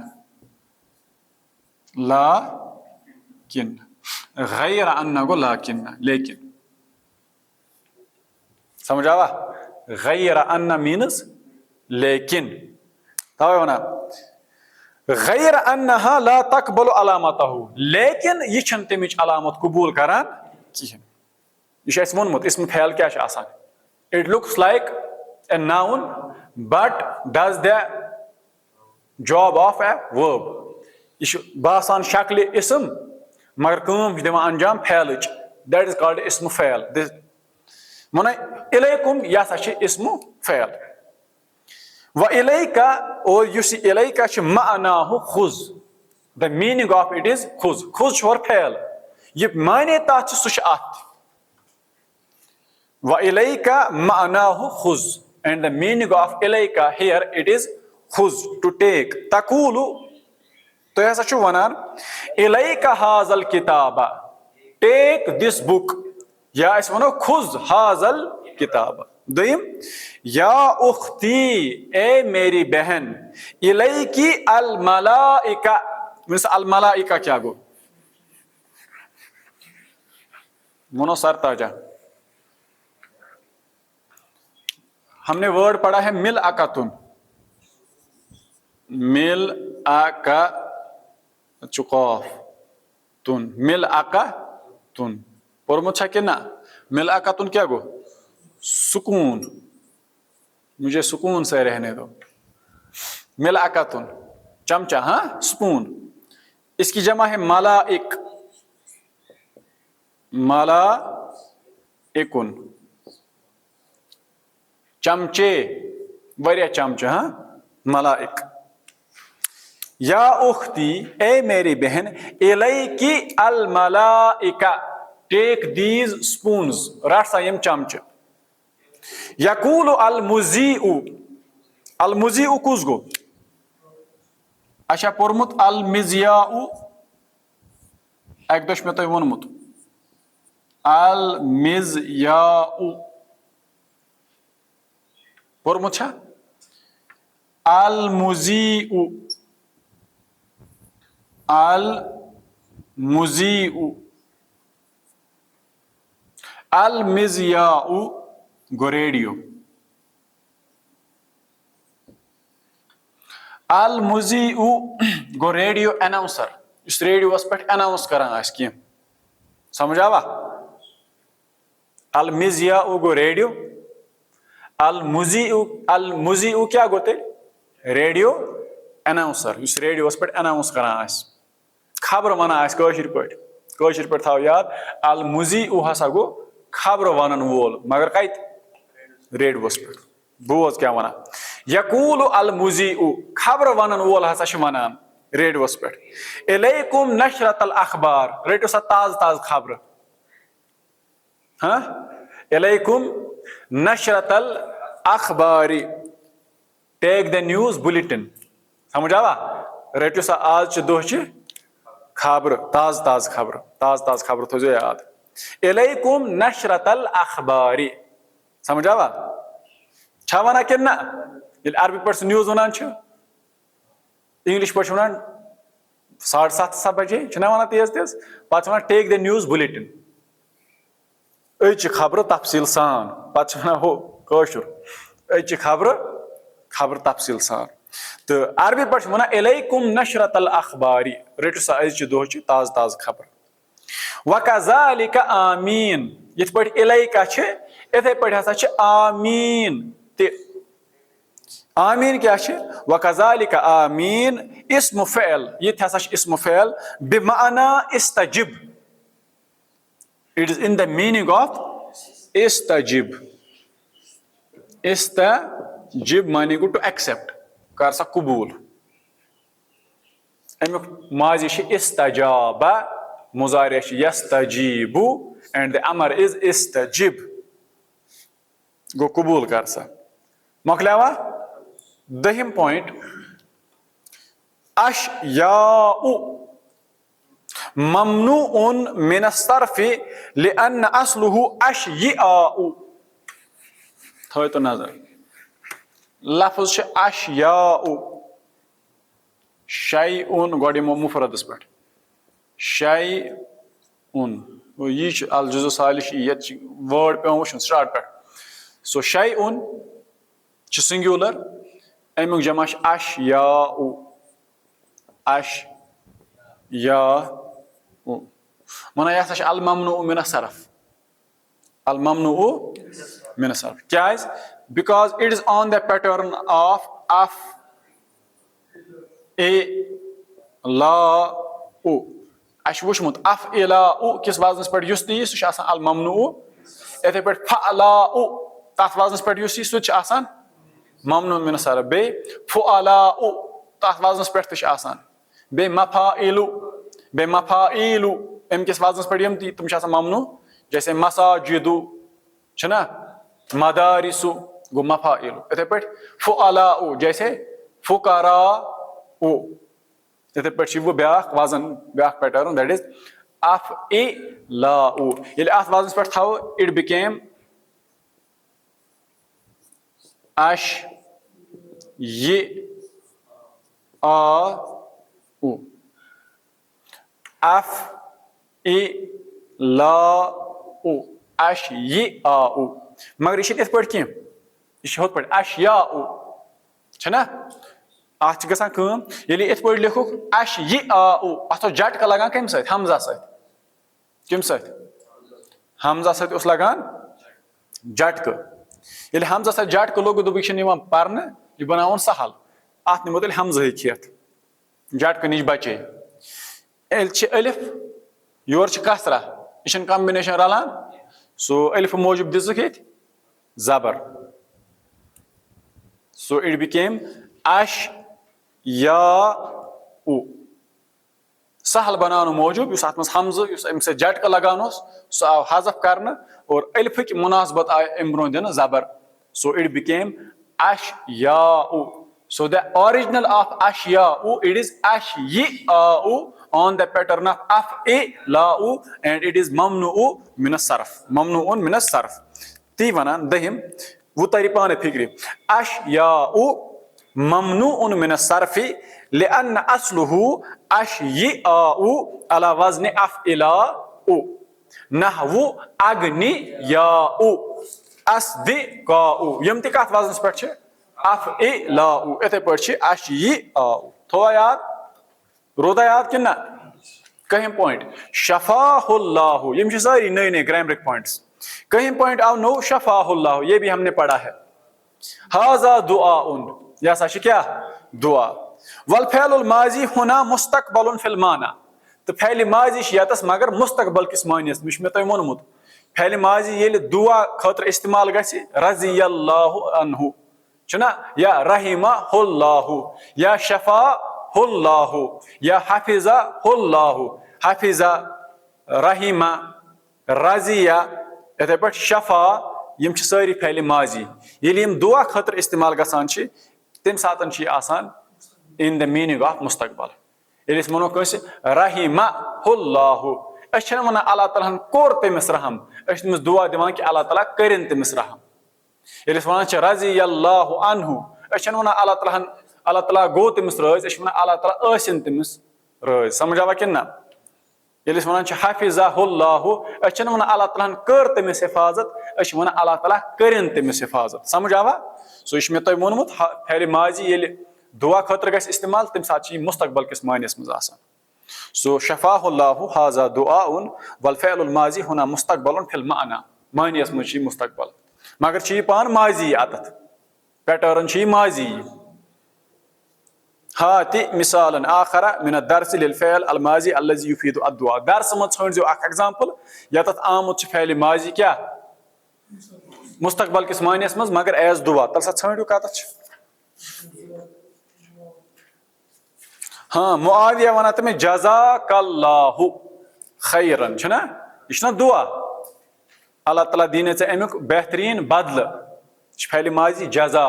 गैर अन्ना गो लाकिन्न लेकिन समझ आवा गैर अन्ना मीन्स लेकिन तवे वना गैर अन्नहा ला तकबलु अलामतहु लेकिन यह छन तमिच अलामत कबूल करान किहन यह वोनमुत इस्म फ़ैल क्या आसान it looks like a noun but does the job of a verb यह बासान शक्ल इस्म मगर काम दिवान अंजाम फ़ैलच दैट इज कॉल्ड इस्म फ़ैल मन इलैकुम यह हसा इस्म फ़ैल व इलैका और युस इलैका छ मअनाहु खुज the meaning of it is खुज खुज और फ़ैल यह माने तथ सह अत व इलैका मअनाहु खुज and the meaning of ilayka here it is khuz to take taqulu to ऐसा छु वनान ilayka hazal kitaba take this book या इस वनो खुज hazal kitaba दोयम या उख्ती ए मेरी बहन इलैकी अल मलाइका मींस अल मलाइका क्या गो मोनो सर ताजा हमने वर्ड पढ़ा है मिल अकातुन मिल आका चुकौफ तुन मिल आका तुन पोर्मुत कि ना मिल अकातुन क्या गो सुकून मुझे सुकून से रहने दो मिल अकातुन चमचा हाँ स्पून इसकी जमा है मलाइक मलाइकुन चमचे वरिया चमचे हाँ मलाइक या उख्ती ए मेरी बहन इलैकी अल मलाइका टेक दीज स्पून्स रट सा यम चमचे यकूलु अल मुजीउ कुस गो अच्छा पोर्मुत अल मिजियाउ एक दोश में तो वोनमुत अल मिजियाउ पोर्मुत छा अल मुजीउ अल मुजीउ अल मिजियाउ गो रेडियो अल मुजीउ गो रेडियो अनाउंसर इस रेडियो पे अनाउंस करान कह समझ आवा अल मिजियाउ गो रेडियो अल मुजीउ क्या गो तेल रेडियो अनाउंसर इस रेडियो पे अनाउंस करान खबर वनान कशिर पे थाव याद अल मुजीउ हसा गो खबर वन वोल मगर कत रेडियो पे बोज क्या वना यकूल अल मुजीउ खबर वन वोल हसा वनान रेडियो पे इलैकुम नशरत अल अखबार रटो सा ताज ताज खबर हाँ इलैकुम नशरत अल अखबारी टेक द न्यूज बुलेटिन समझ आवा रटो सा आज दह खबर ताज ताज खबर थो याद इलैकुम नशरत अल अखबारी समझ आवा छा वना कि ना अरबी पे न्यूज वनान इंग्लिश पे वनान 7:30 बजे वना तेज तेज पे वना टेक द न्यूज बुलेटिन अच खबर तफसील सान पे वना हो कशुर अच खबर तफसील सान तो अरबी पे वना इलैकुम नशरत अल अखबारी रटो सा अच दह ताज ताज खबर वकज़ालिका आमीन यथ पे इलैका इथे पे हसा आमीन ते आमीन क्या वकज़ालिका आमीन इस्म फ़ैल यथ हसा इस्म फ़ैल बिमाना इस्तजिब it is in the meaning of इस्तजिब माने गो टू एक्सेप्ट कर सा कबूल अमुक माजी इस्तजाबा मुजारे यस्तजीबु एंड द अमर इज इस्तजिब गो कबूल कर सा मकलावा दहिम पॉइंट अशयाउ ममनूउन मिन सर्फि लिअन्न अस्लुहु अशयिआउ। थो तो नजर लफ्ज छ अशयाउ, शैउन गोड यमो मुफरदस पे शैउन, यह अल जुज़ु सालिश ये वर्ड पे वुचन स्टार्ट पे। सो शैउन सिंगुलर, अमुक जमा अशयाउ, अशयाउ। वन यह अल ममनू मिन सर्फ, अल ममनू मिन सर्फ क्या, because it is on the pattern of अफ ए ला उ। अश वुचमुत अफ ए ला उ किस वजनस पे युस दी सह अल ममनू। इथे पे फअला उ तथ वजनस पे युस सह ममनू मिन सर्फ। बे फुअला उ तथ वजनस पे बे मफाइलु, बे मफाइलु अम किस वजनस पे यम तुम ममनू। जैसे मसाजिदु छना, मदारिसु गो मफाइलु। इथे पे फुअला उ जैसे फुकरा उ। इथे पे वो ब्याख वजन ब्याख पैटर्न, दैट इज अफ ए ला उ। ये अथ वजनस पे थो इट बिकेम अश ये आ उ, अफ ए ला उ, अश ये आ उ। मगर यह इत पे कह यह पे अशया उ छना। अत गम ये इत पे लिखुक अश ये आ उ, अत झटक लगान कम सत हमजा सत, कम सत हमजा सत उस लगान झटक। ये हमजा सत झटक लोग दोप यह पर्न यह बनावन सहल, अत निमो तेल हमजा खेत झटक नश बचे। अलिफ योर कसरा यह कॉम्बिनेशन रलान, सो अलिफ मौजूब दिजुक ये जबर, सो इट बिकेम अश या उ। सहल बनान मौजूब उस अत हमज अम झटक लगान सह आव हजफ कर और अलिफिक मुनासबत आय अम ब्रो दिन जबर, सो इट बिकेम अश या उ। So the original of ashya'u, it is ashyi'a'u on the pattern of af'ila'u and it is mamnu'u min as-sarf, mamnu'un min as-sarf. Ti vanan dahim वो तरी पाने फिक्री अशयाउ ममनुउन मिन सर्फी लिअन्न अस्लुहु अशयिआउ अला वज़न अफ़इलाउ नहवु अग्नियाउ अस्दिकाउ। यम ति कथ वज़नस पे छ अफ़इलाउ, इथे पे छ अशयिआउ। थोड़ा याद रोदा याद कि ना कहीं पॉइंट शफाहुल्लाहु, यम छ सारी नए नए ग्रामरिक पॉइंट्स। कहीं पॉइंट आओ नो शफाहुल्लाह, ये भी हमने पढ़ा है। हाजा दुआउन, यह क्या दुआ। वल फ़अलुल माज़ी हुना मुस्तक़बलुन फ़िल माना, तो फ़अल माज़ी यतस मगर मुस्तक़बल किस मानियस मिश में तो वोनमुत। फ़अल माज़ी ये दुआ खतर इस्तेमाल गछि रज़ियल्लाहु अन्हु छना, या रहिमहुल्लाहु या शफ़ाहुल्लाहु या हफ़िज़हुल्लाहु, हफ़िज़ा रहिमा रज़िया इथे पे शफा यम सारी फ़अल माज़ी। ये दुआ खतर इस्तेमाल गसान तम सात इन द मीनिंग ऑफ मुस्तकबल। ये वनो कंस रहिमहुल्लाहु, वन अल्लाह ताला कोर तमिस रहम, तमिस दुआ दिवान कि अल्लाह ताला करिन तमिस रहम। ये वन रज़ियल्लाहु अन्हु, वन अल्लाह ताला गो तमिस रज़, वन अल्लाह ताला आसिन तमिस रज़। समझ आवा कि ना। ये वन हफ़िज़हुल्लाहु, वन अल्लाह ताला कर तमिस हिफाजत, वन अल्लाह ताला करिन तमिस हिफाजत। समझ आवा। सो यह तुम वोनमुत फ़अल माज़ी ये दुआ खतर गस इस्तेमाल तम सात मुस्तकबल किस मानियस मज आसान। सो शफ़ाहुल्लाहु हाज़ा दुआउन वल फ़अलुल माज़ी हुना मुस्तकबलुन फ़िल माना, मानियस मज मुस्तकबल मगर यह पान माज़ी अतत पैटर्न यह माज़ी। हाति मिसालन आखरा मिन दर्स लिल फ़अल अल माज़ी अल्लज़ी युफ़ीदु अद्दुआ। दर्स मज छो अख एग्जांपल यतत आमुत फ़अल माज़ी क्या मुस्तकबल किस मानियस मज मगर एज दुआ, तल सा छो कत। हाँ मुआविया वन तमें जज़ाकल्लाहु खैरन छना, यह दुआ अल्लाह ताला दीने से अमुक बेहतरीन बदल, फ़अल माज़ी जज़ा।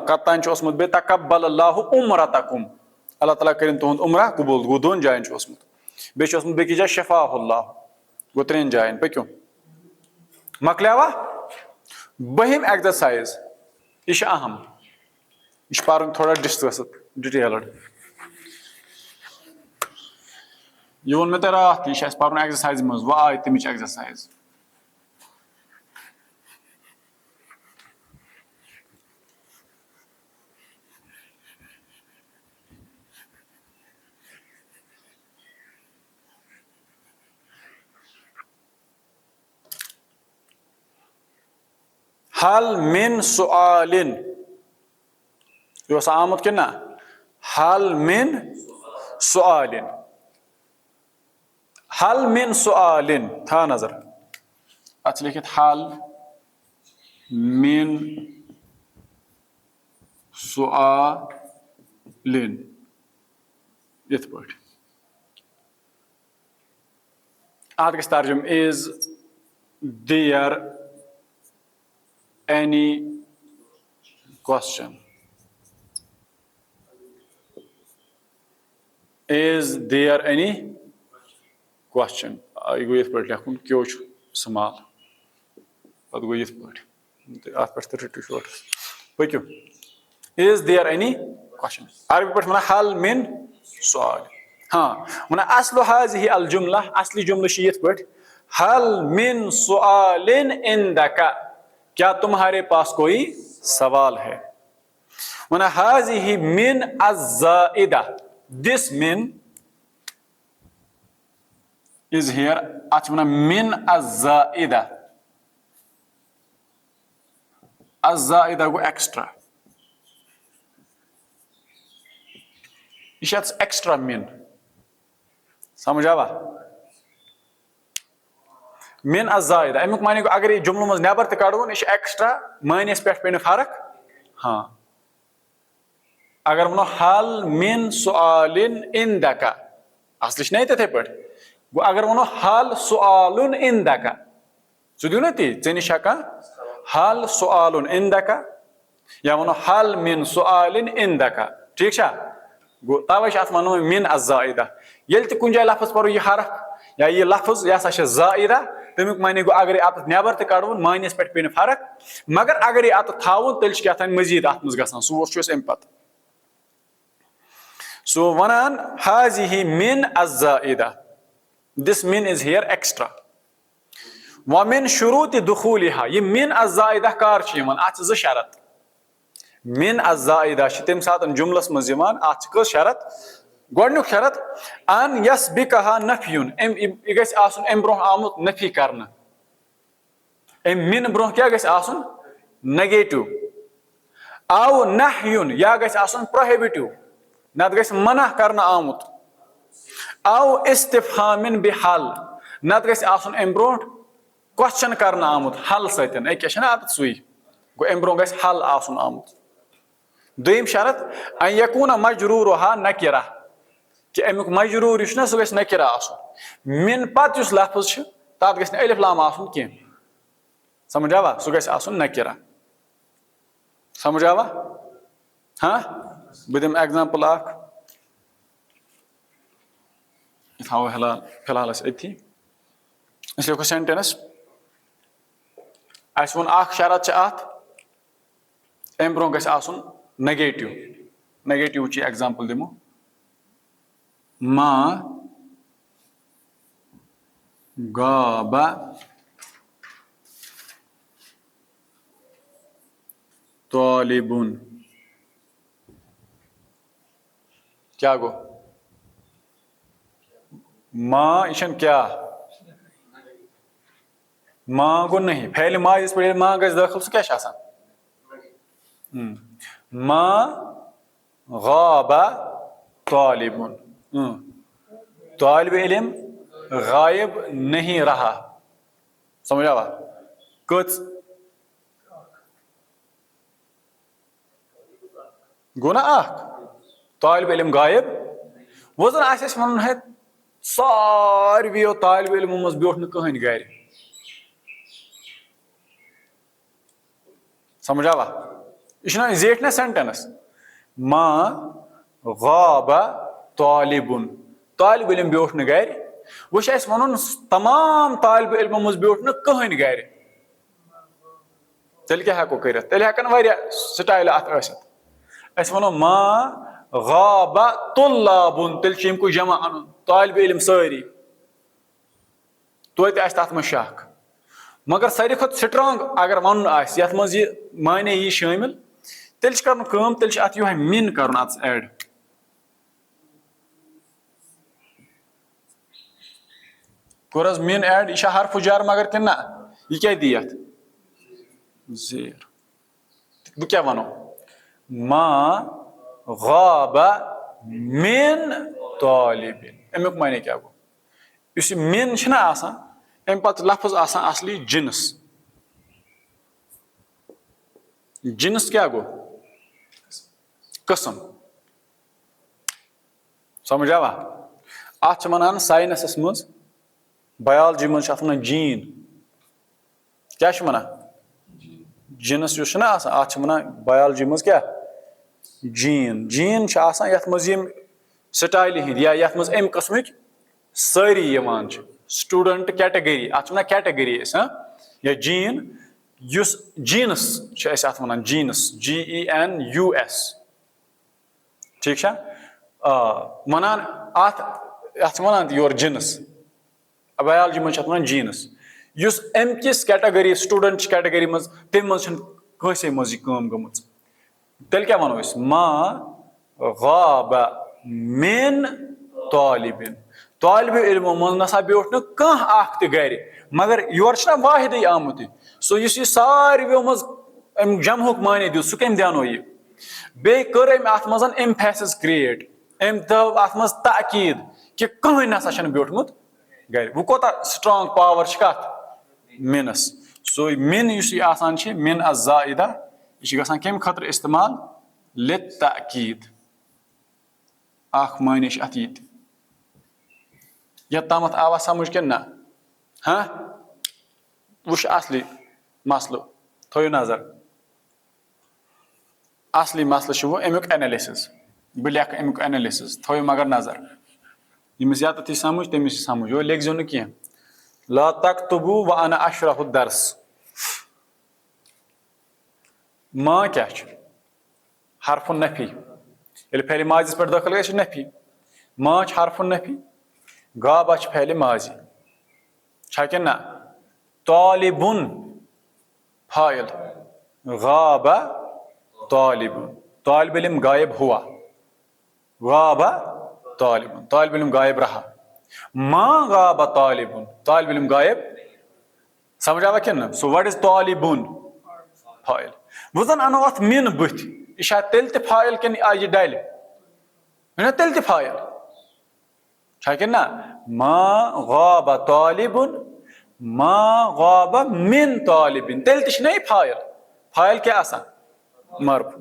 कत्तान बे तक़ब्बलल्लाहु उम्रतकुम, Allah Ta'ala करिन तुहंद उम्रा कबूल गो 2 जायन ओसमुत बेच ओसमुत बेकि जाय शफाउल्लाह गो 3 जायन पक्यो मकल्यावा बहिम एक्सरसाइज यह अहम यह पार थोड़ा डिस्कस डिटेलड यह वो मे तुम रात यह पार एक्सरसाइज मज वो आय तमिच एक्सरसाइज हल मिन सुआलिन यह आमुत कि ना हल मिन सुआलिन था नजर अत लिखित हल मिन सुआलिन यथ पे अत गस तर्जुम is there any question is there any question यह गो ये लिखुन क्यों समाल पे गो ये अत पे रटो Schott पक्यो is there any question अरबी पे वन हल मिन सवाल हाँ वन असलु हाज़िही अल जुमला असली जुमला ये पे हल मिन सुआलिन इंदका क्या तुम्हारे पास कोई सवाल है वना हाज़िही मिन अज़्ज़ाइदा दिस मिन इज हियर अच वना मिन अज़्ज़ाइदा अज़्ज़ाइदा गो एक्स्ट्रा यह एक्स्ट्रा मिन समझ आवा मिन अज़्ज़ाइदा अमुक माने अगर यह जुमलों मज नबर त कड़वन यह एक्स्ट्रा मानस पे पे फर्क हाँ अगर वनो हल मिन सुआलिन इंदका असलिश नहीं तथे पे गो अगर वनो हल सुआलुन इंदका सह दियो ना ती ऐ निश हल सुआलुन इंदका या वनो हल मिन सुआलिन इंदका ठीक गो तवे अत वनो मिन अज़्ज़ाइदा येल त कुन जाय लफ्ज़ परो यह हरफ या यह लफ्ज़ यह ज़ाइदा तमिक माने गो अगर अत नबर त कड़वन मानस पे पे फर्क मगर अगर अत थावन तेल क्या मजीद अत मज गसान सह अम पत सो वनान हाज़िही मिन अज़्ज़ाइदा दिस मिन इज हियर एक्स्ट्रा व मिन शुरूत दुखूलिहा यह मिन अज़्ज़ाइदा कार अत ज शरत मिन अज़्ज़ाइदा तम सात जुमलस मज अत कस शरत गोडनुक शरत अन यस्बिकहा नफयुन यह गस आसुन अम ब्रोह आमुत नफी करना मिन ब्रोह क्या गस आसुन नेगेटिव आव नहयुन या गस आसुन प्रोहिबिटिव नत गस मना करना आमुत आव इस्तिफहामिन बिहल नत गस आसुन अम ब्रोह क्वेश्चन करना आमुत हल सतन क्या आत सुई गो अम ब्रोह गस हल आसुन आमुत दुयम शरत अन यकून मजरूरुहा नकिरा कि अमुक मजरूर ना सह गस नकिरा आसुन मिन पत लफ्ज़ तथ गस अलिफ लाम आसुन कह समझ आवा सह गस आसुन नकिरा समझ आवा हाँ बह दिम एग्जाम्पल थो फिलहाल अथी लिखो सेंटेंस अस वो शरत अत अम ब्रोह गस आसुन नेगेटिव एग्जाम्पल दिमो मा गाबा तालिबुन क्या गो माँ यह क्या माँ गो नहीं फैल माँ इस पे माँ गस दाखिल सह क्या माँ गाबा तालिबुन तालिब इल्म गायब नहीं रहा समझ आवा कच गो ना तालिब इल्म गायब वो जन वन है सारवियो तालिब इल्मो मज ब्योठ न कहीं गर समझ आवा यह जेठ ना सेंटेंस माँ गाबा तालिबुन, तालिब इल्म ब्योठ न गर। वह वन तमाम तालिब इल्मों मज ब्योठ न कहन गर, तेल क्या हेको कर, तेल हेकन वारिया स्टाइल अत वनो मा गाबा तुल्लाबुन, तेल को जमा अन तालिब इल्म सारी, तो तथ मज शक। मगर सारे खुद स्ट्रांग अगर वन यथ मज माने यह शामिल, तेल कर तेल अत यो मिन कर अत एड। कोर मिन एड, यह हरफ जार मगर कि ना यह क्या दी अत जेर। बह क्या वनो मा गाबा मिन तालिबिन, अमुक माने क्या गो, इस मिन अम पत लफ्ज असली जिनस, जिनस क्या गो कस्म, समझ आवा। अत वन साइंसस मज बायोलॉजी मज वन जीन, क्या वन जिनस अत वन बायोलॉजी मज क्या जीन। जीन यथ मज स्टाइल हिंद या यथ मज अम कस्मिक सारी स्टूडेंट कैटेगरी, अत वन कैटेगरी या जीन, युस जीनस अत वन जीनस, GENUS, ठीक वन अत वन योर जिनस, बायोलॉजी मज वन जीनस, युस अम किस कैटेगरी स्टूडेंट कैटेगरी मज तम मज कंसे मज गम, तेल क्या वनो मा गाबा मिन तालिबिन, तालिब इल्मों मज नसा ब्योठ न कह गर, मगर योर वाहिद आमुत, सो इस सारे मज जमहुक माने दित सह कम दानो यह, बे कर अत मज एम्फेसिस क्रिएट, अम दव अत मज ताकीद कि कहन नसा ब्योठमुत गर। वह कोता स्ट्रांग पावर कत मिनस, सो मिन मिन अज़ाइदा यह कम खतर इस्तेमाल लित ताकीद, अख माने अत ये यम आवा समझ कि ना। हाँ वुश असली मसल थो नजर, असली मसल वो अमुक एनालिसिस, बह लेख अमुक एनालिसिस थो मगर नजर, यमिस यत समझ तमिस समझ, वो लिखो न कह। ला तक्तुबू व अना अशरहु दर्स, मा क्या हरफ नफी, ये फेल माजिस पे दाखिल गई नफी, मा हरफ नफी, गाबा फेल माजी, कि ना तालिबुन फाइल, गाबा तालिबुन, तालिब इल्म गायब हुआ, गाबा तालिबुन, तालिब इल्म गायब रहा, मा गाबा तालिबुन, तालिब इल्म गायब, समझ आवा कि ना। सो व्हाट इज तालिबुन फाइल, वो जन अनो अत मिन बुथ, यह तेल फाइल कि यह डल तेल फाइल, कि ना मा गाबा तालिबुन, मा गाबा मिन तालिबिन, तेल तह फाइल, फाइल क्या मरफू।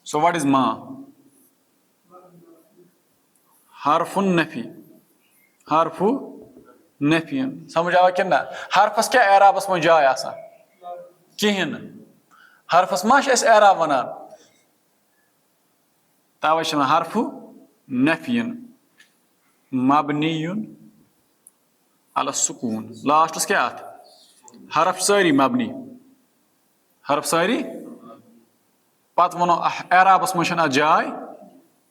सो व्हाट इज मा हरफुन नफी, हरफु नफी, समझ आवा कि ना। हरफस क्या एराबस में जाय कहें, हरफस मा एराब वन, तवे हरफु नफियन मबनियुन अला सुकून, लास्टस क्या हरफ सारी मबनी, हरफ सारी, पत वनो एराबस में जाय,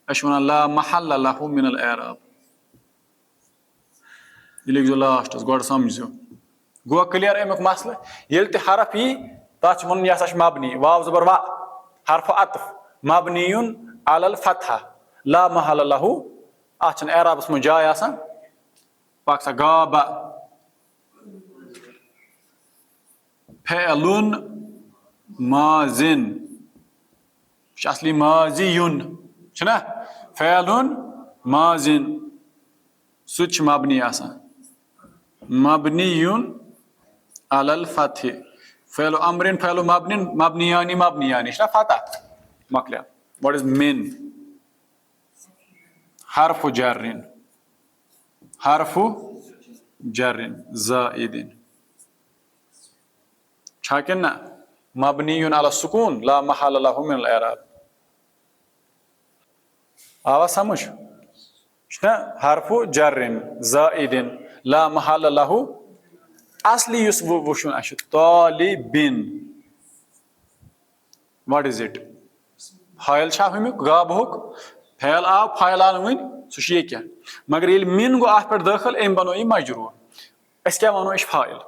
वन ला महल लहु मिनल एराब, यह लिखो लास्टस गो समझो, गो क्लियर अमुक मसल। ये हरफ यी तथ वन यह मबनी, वाव जबर वा, हरफ अतफ मबनियुन अलल फतहा ला महल लहु, अत एराबस में जाय पाक गाबा फेलुन माजिन, असली माजियुन ना, फेलुन माजिन सह मबनी मबनियुन अलल फतह, फेलु अमरिन फेलु मबनिन मबनियानी मबनियानी फतह मकलिया। व्हाट इज मिन हरफु जर्रिन, हरफु जर्रिन ज़ाइदिन, कि ना मबनियुन अला सुकून ला महल लहु मिनल एराब। आवा समझ हरफु जर्रिन ज़ाइदिन ला महल लहु असली युस वुशुन आशु तालिबिन व्हाट इज इट फाइल छा हमिक गाबहुक फैल आव फाइल आन वन सह ये क्या मगर ये मिन गो अत पे दाखिल अम बनो यह मजरूर अस क्या वनो फाइल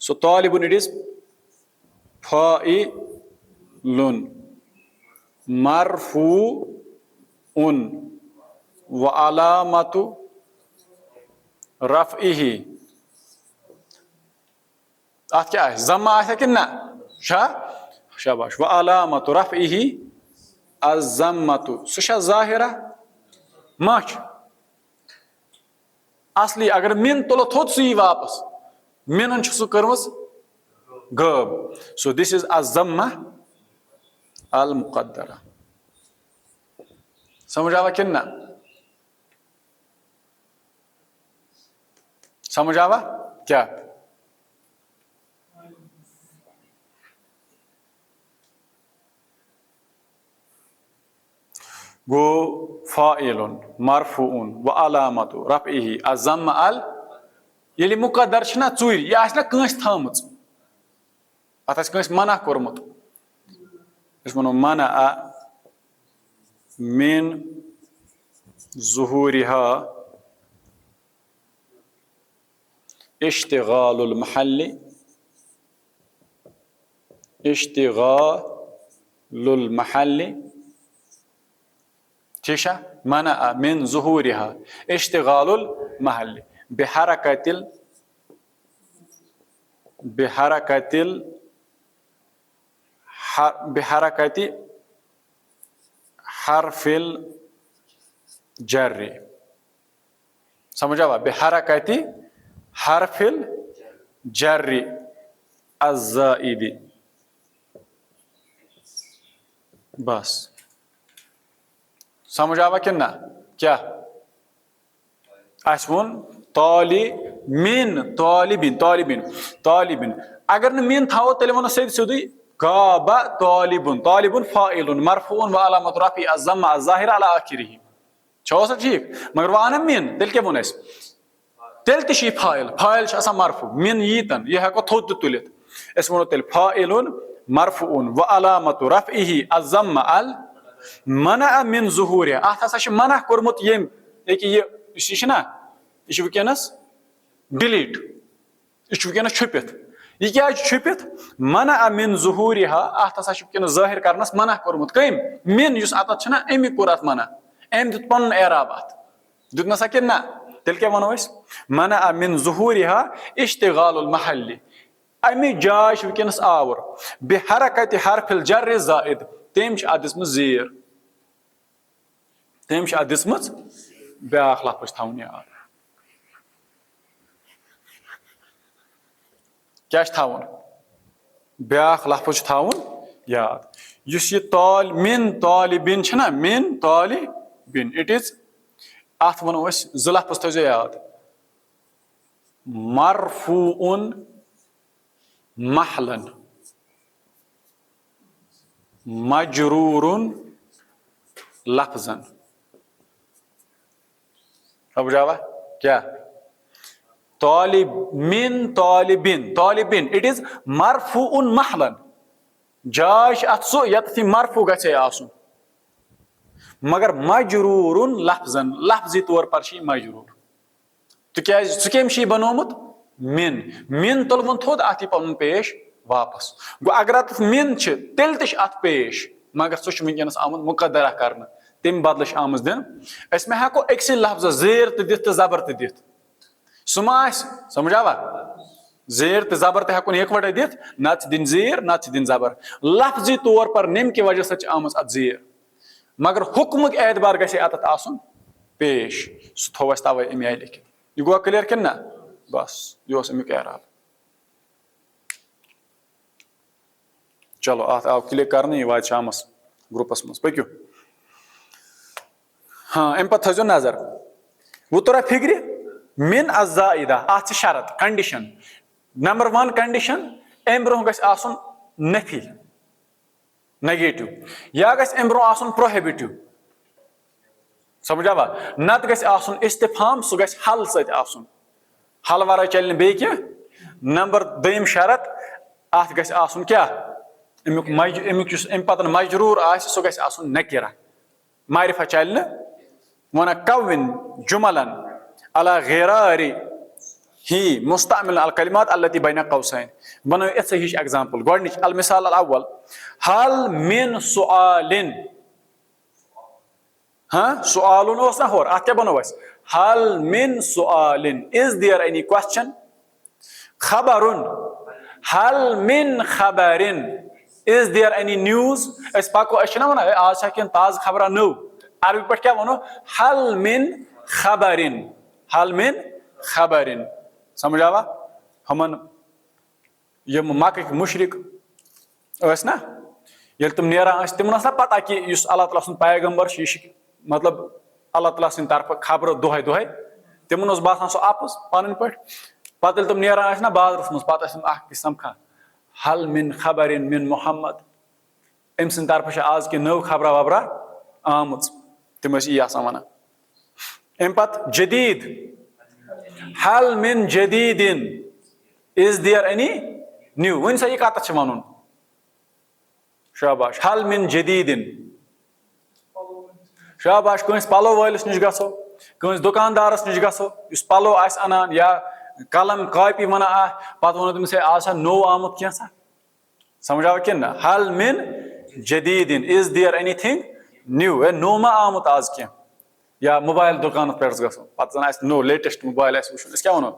सो तालिबुन इट इज फाइलुन मरफूउन व अलामतु रफ़इही अत क्या है जम्मा है कि ना शाबाश व अलामतु रफ़इही अज़म्मतु सह ज़ाहिरा मच असली अगर मिन तुलो थोद सु वापस मिन सह कर्मस गब सो दिस इज अज़म्मा अल मुक़द्दरा समझ आवा कि ना समझ आवा क्या गो फाइलुन मरफूउन व अलामतु रफ़इही अज़म्मा अल ये मुक़द्दर छना चूर यह आस ना कंस थामच अत आस कंस मना कोरमुत अस वनो मना मिन ज़ुहूरिहा इश्तिगालुल महल्ली इश्तिगालुल महल्ली ठीक है मना मिन ज़ुहूरिहा इश्तिगालुल महल्ली बिहरकति हरफिल जर्री समझ आवा बिहरकति हरफिल जर्री अज़्ज़ाइदी बस समझ आवा कि ना क्या असन ताली मिन तालिबिन तालिबिन तालिबिन अगर न मिन थाओ तेल वो सीधे सीधे गाबा तालिबुन तालिबुन फाइलुन मरफूउन व अलामतु रफ़ई अज़्ज़म्मा अज़्ज़ाहिरा अला आखिरिही छो सा ठीक मगर वो आना मिन तेल क्या वोन तेल ती फाइल फाइल मरफू मिन यीतन यह हेको थोद तुलित अस वनो तेल फाइलुन मरफूउन व अलामतु रफ़इही अज़्ज़म्मा अल मना मिन ज़ुहूरिहा अत हसा मना कोरमुत यम यह ना यह वनस डिलीट यह वनस छुपित यह क्या छुपित मना मिन ज़ुहूरिहा अत हसा वनस ज़ाहिर करनस मना कोरमुत कम मिन युस अत छना अमि कोर अत मना अम दित पन एराब अत दित नसा कि ना तेल क्या वनो मना मिन ज़ुहूरिहा इश्तिगालुल महल्ली अमि जाय वनस आवर बिहरकति हरफिल जर्रि ज़ाइद तम अत दिसम ज़ीर तम अत दिसम ब्याख लफ्ज़ थवन याद क्या थवन ब्याख लफ्ज़ थवन याद युस यह ताल मिन तालिबिन छना मिन तालिबिन इट इज अत वनो ज़ लफ्ज़ थो याद मरफूउन महलन मजरूरुन लफ्ज़न समझ आवा क्या तालिब मिन तालिबिन तालिबिन इट इज मरफूउन महलन जाय अत सो यत मरफू गछे आसुन मगर मजरूरुन लफ्ज़न लफ्ज़ी तौर पर मजरूर तिक्याज सह कम बनोमुत मिन मिन तुलवन थोद अत पन पेश वापस गो अगर अत मिन तेल अत पेश मगर सह वनकस आमुत मुक़द्दरा करना तम बदल आम दिन अस हेको अक्स लफ्ज़ ज़ेर तो दित ज़बर तो दित सह समझ आवा ज़ेर तो ज़बर तो हेकुन एकवटे दित नत दिन ज़ेर नत दिन ज़बर लफ्ज़ी तौर पर निम कि वजह से आम अत ज़ेर मगर हुक्मुक एतबार गछे अत आसुन पेश सह थो अस तवे अमे आय लिखित यह गो क्लियर कि ना बस यह अमुक एराब चलो अत आव क्लिक कर यह वा शामस ग्रुपस मज पक्यू हाँ अम पे थो नजर वो तोरा फिक्र मिन अज़्ज़ाइदा अत शरत कंडीशन नंबर 1 कंडीशन अम ब्रोह गछ आसुन नफी नेगेटिव या गछ अम ब्रोह आसुन प्रोहिबिटिव समझावा नत गछ आसुन इस्तिफाम सु गछ हल सत आसुन हल वरा चल बे क्या नंबर दोयम शरत अत गछ आसुन क्या अमुक अम पतन मजरूर आसि सु गछ आसुन नकिरा मारिफा चल वन कविन जुमलन अला गिरारी ही मुस्तअमिल अल कलिमात अल्लती बैन कौसैन बनो इत्स हिश एग्जांपल गोडनिच अल मिसाल अल अव्वल हल मिन सुआलिन हाँ सुआलुन ओस ना होर अत क्या बनो अस हल मिन सुआलिन इज देयर एनी क्वेश्चन खबरुन हल मिन खबरिन इज देयर एनी न्यूज अस पाको अशना वना आज किन ताज खबरा नो अरबी पे क्या वनो हल मिन खबरिन समझ आवा हमन यम मक्क मुशरिक अस ना ये तुम नेरा तिमन ना पता कि अल्लाह ताला सुन पैगंबर मतलब अल्लाह ताला सिंद तरफ खबर दोहे दोहे तिमन बासान सो आपस पन पे पत तुम नेरा ना बाजरस मज पत समखा हल मिन खबरिन मिन मोहम्मद अम सिंद तरफ आज कि नव खबरा वबरा आम तिम यी वन अम पत जदीद हल मिन जदीदिन is there any new one सा यह कत वन शाबाश हल मिन जदीदिन शाबाश कंस पलो वालिस निश गो कंस दुकानदारस निश गो पलो आस अनान या कलम कॉपी वना पत वो तमिस आज नो आमुत क्या समझ आवा कि ना हल मिन जदीदिन is there anything new no मा आमुत आज क्या या मोबाइल दुकान पे गो पत नो लेटेस्ट मोबाइल वो क्या वो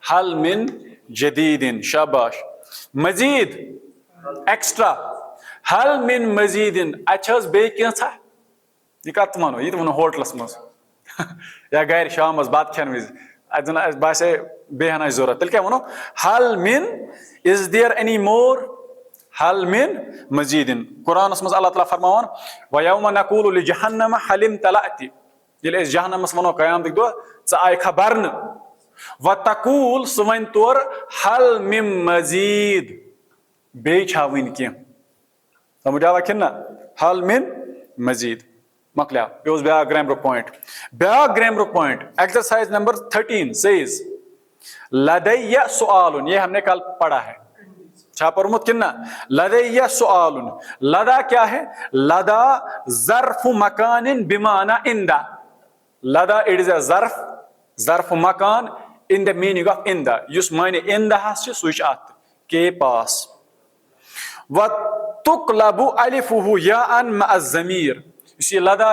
हल मिन जदीदिन शाबाश मजीद एक्स्ट्रा हल मिन मजीदिन अच्छ बे क्या यह कत वो यह वो होटलस मज या घर शाम बत खेन विज अन बासे बेहन जरूरत तेल क्या वो हल मिन इज देयर एनी मोर हल मिन मजीदिन कुरानस मज अल्लाह ताला फरमान व यौम नकूलु लिजहन्नम हलिम तलअति ये जहन्नमस वनो क़यामत दो आय खबर व तकूल सह वन तोर हल मिन मजीद बे वन क्या समझ आवा कि ना हल मिन मजीद मकलिया पे ब्या grammar point exercise number 13 says लदैया सुआलुन ये हमने कल पढ़ा है छा पढ़मुत कि ना लदैया सुआलुन लदा क्या है लदा ज़र्फ मकानिन बिमाना इंदा लदा इट इज अ ज़र्फ मकान इन द मीनिंग ऑफ इंदा युस माने इंदा सुच अत के पास व तुकलबु अलिफुहु याअन मा ज़मीर ये लदा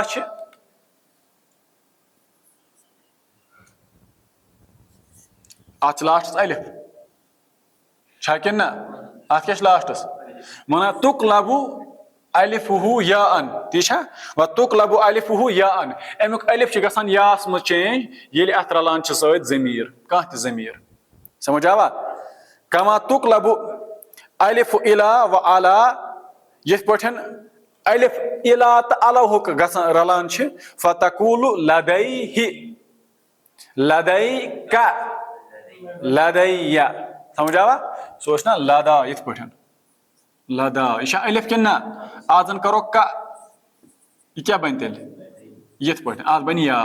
अत लास्टस अलिफ छा कि ना अत क्या लास्टस मना तुकलबु अलिफुहु याअन ती व तुकलबु अलिफुहु याअन अमुक अलिफ गसान यास मज चेंज ये अत रलान सत ज़मीर कह ज़मीर समझ आवा कमा तुकलबु अलिफ इला व अला ये पठन अलिफ इला तो अलहुक रलान फतकूलु लदैहि लदैका लदैया समझ आवा सो ना लदा ये पठन लदा यह अलिफ कि ना आजन करो का यह क्या बन तेल ये पठन आज बन या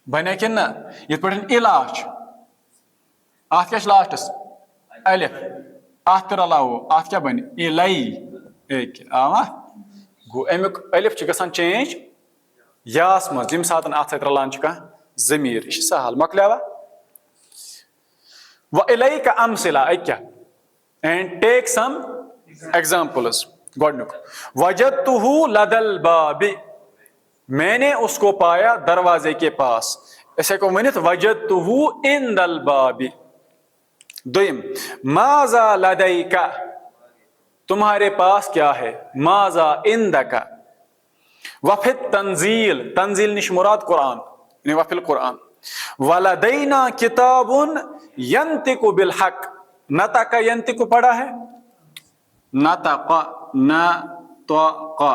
बने कि ना ये पठन इला अत क्या लास्टस अलिफ अत रलावो अत क्या बन इलई आवा गो अमुक अलिफ गसान चेंज यास मज यम सात अत सत रलान कह ज़मीर यह सहल मकलियावा व इलैका अमसिला क्या एंड टेक सम एग्जांपल्स गोडनुक वजदतुहु लदल बाबी मैंने उसको पाया दरवाजे के पास ऐसे को वनित वजदतुहु इंदल बाबी दुयम माजा लदैका तुम्हारे पास क्या है माजा इंदका वफित तंजील तंजील निश मुराद कुरान वफिल कुरान वलदैना किताबुन यंतिकु बिल हक नतका यंतिकु पढ़ा है नतका नतका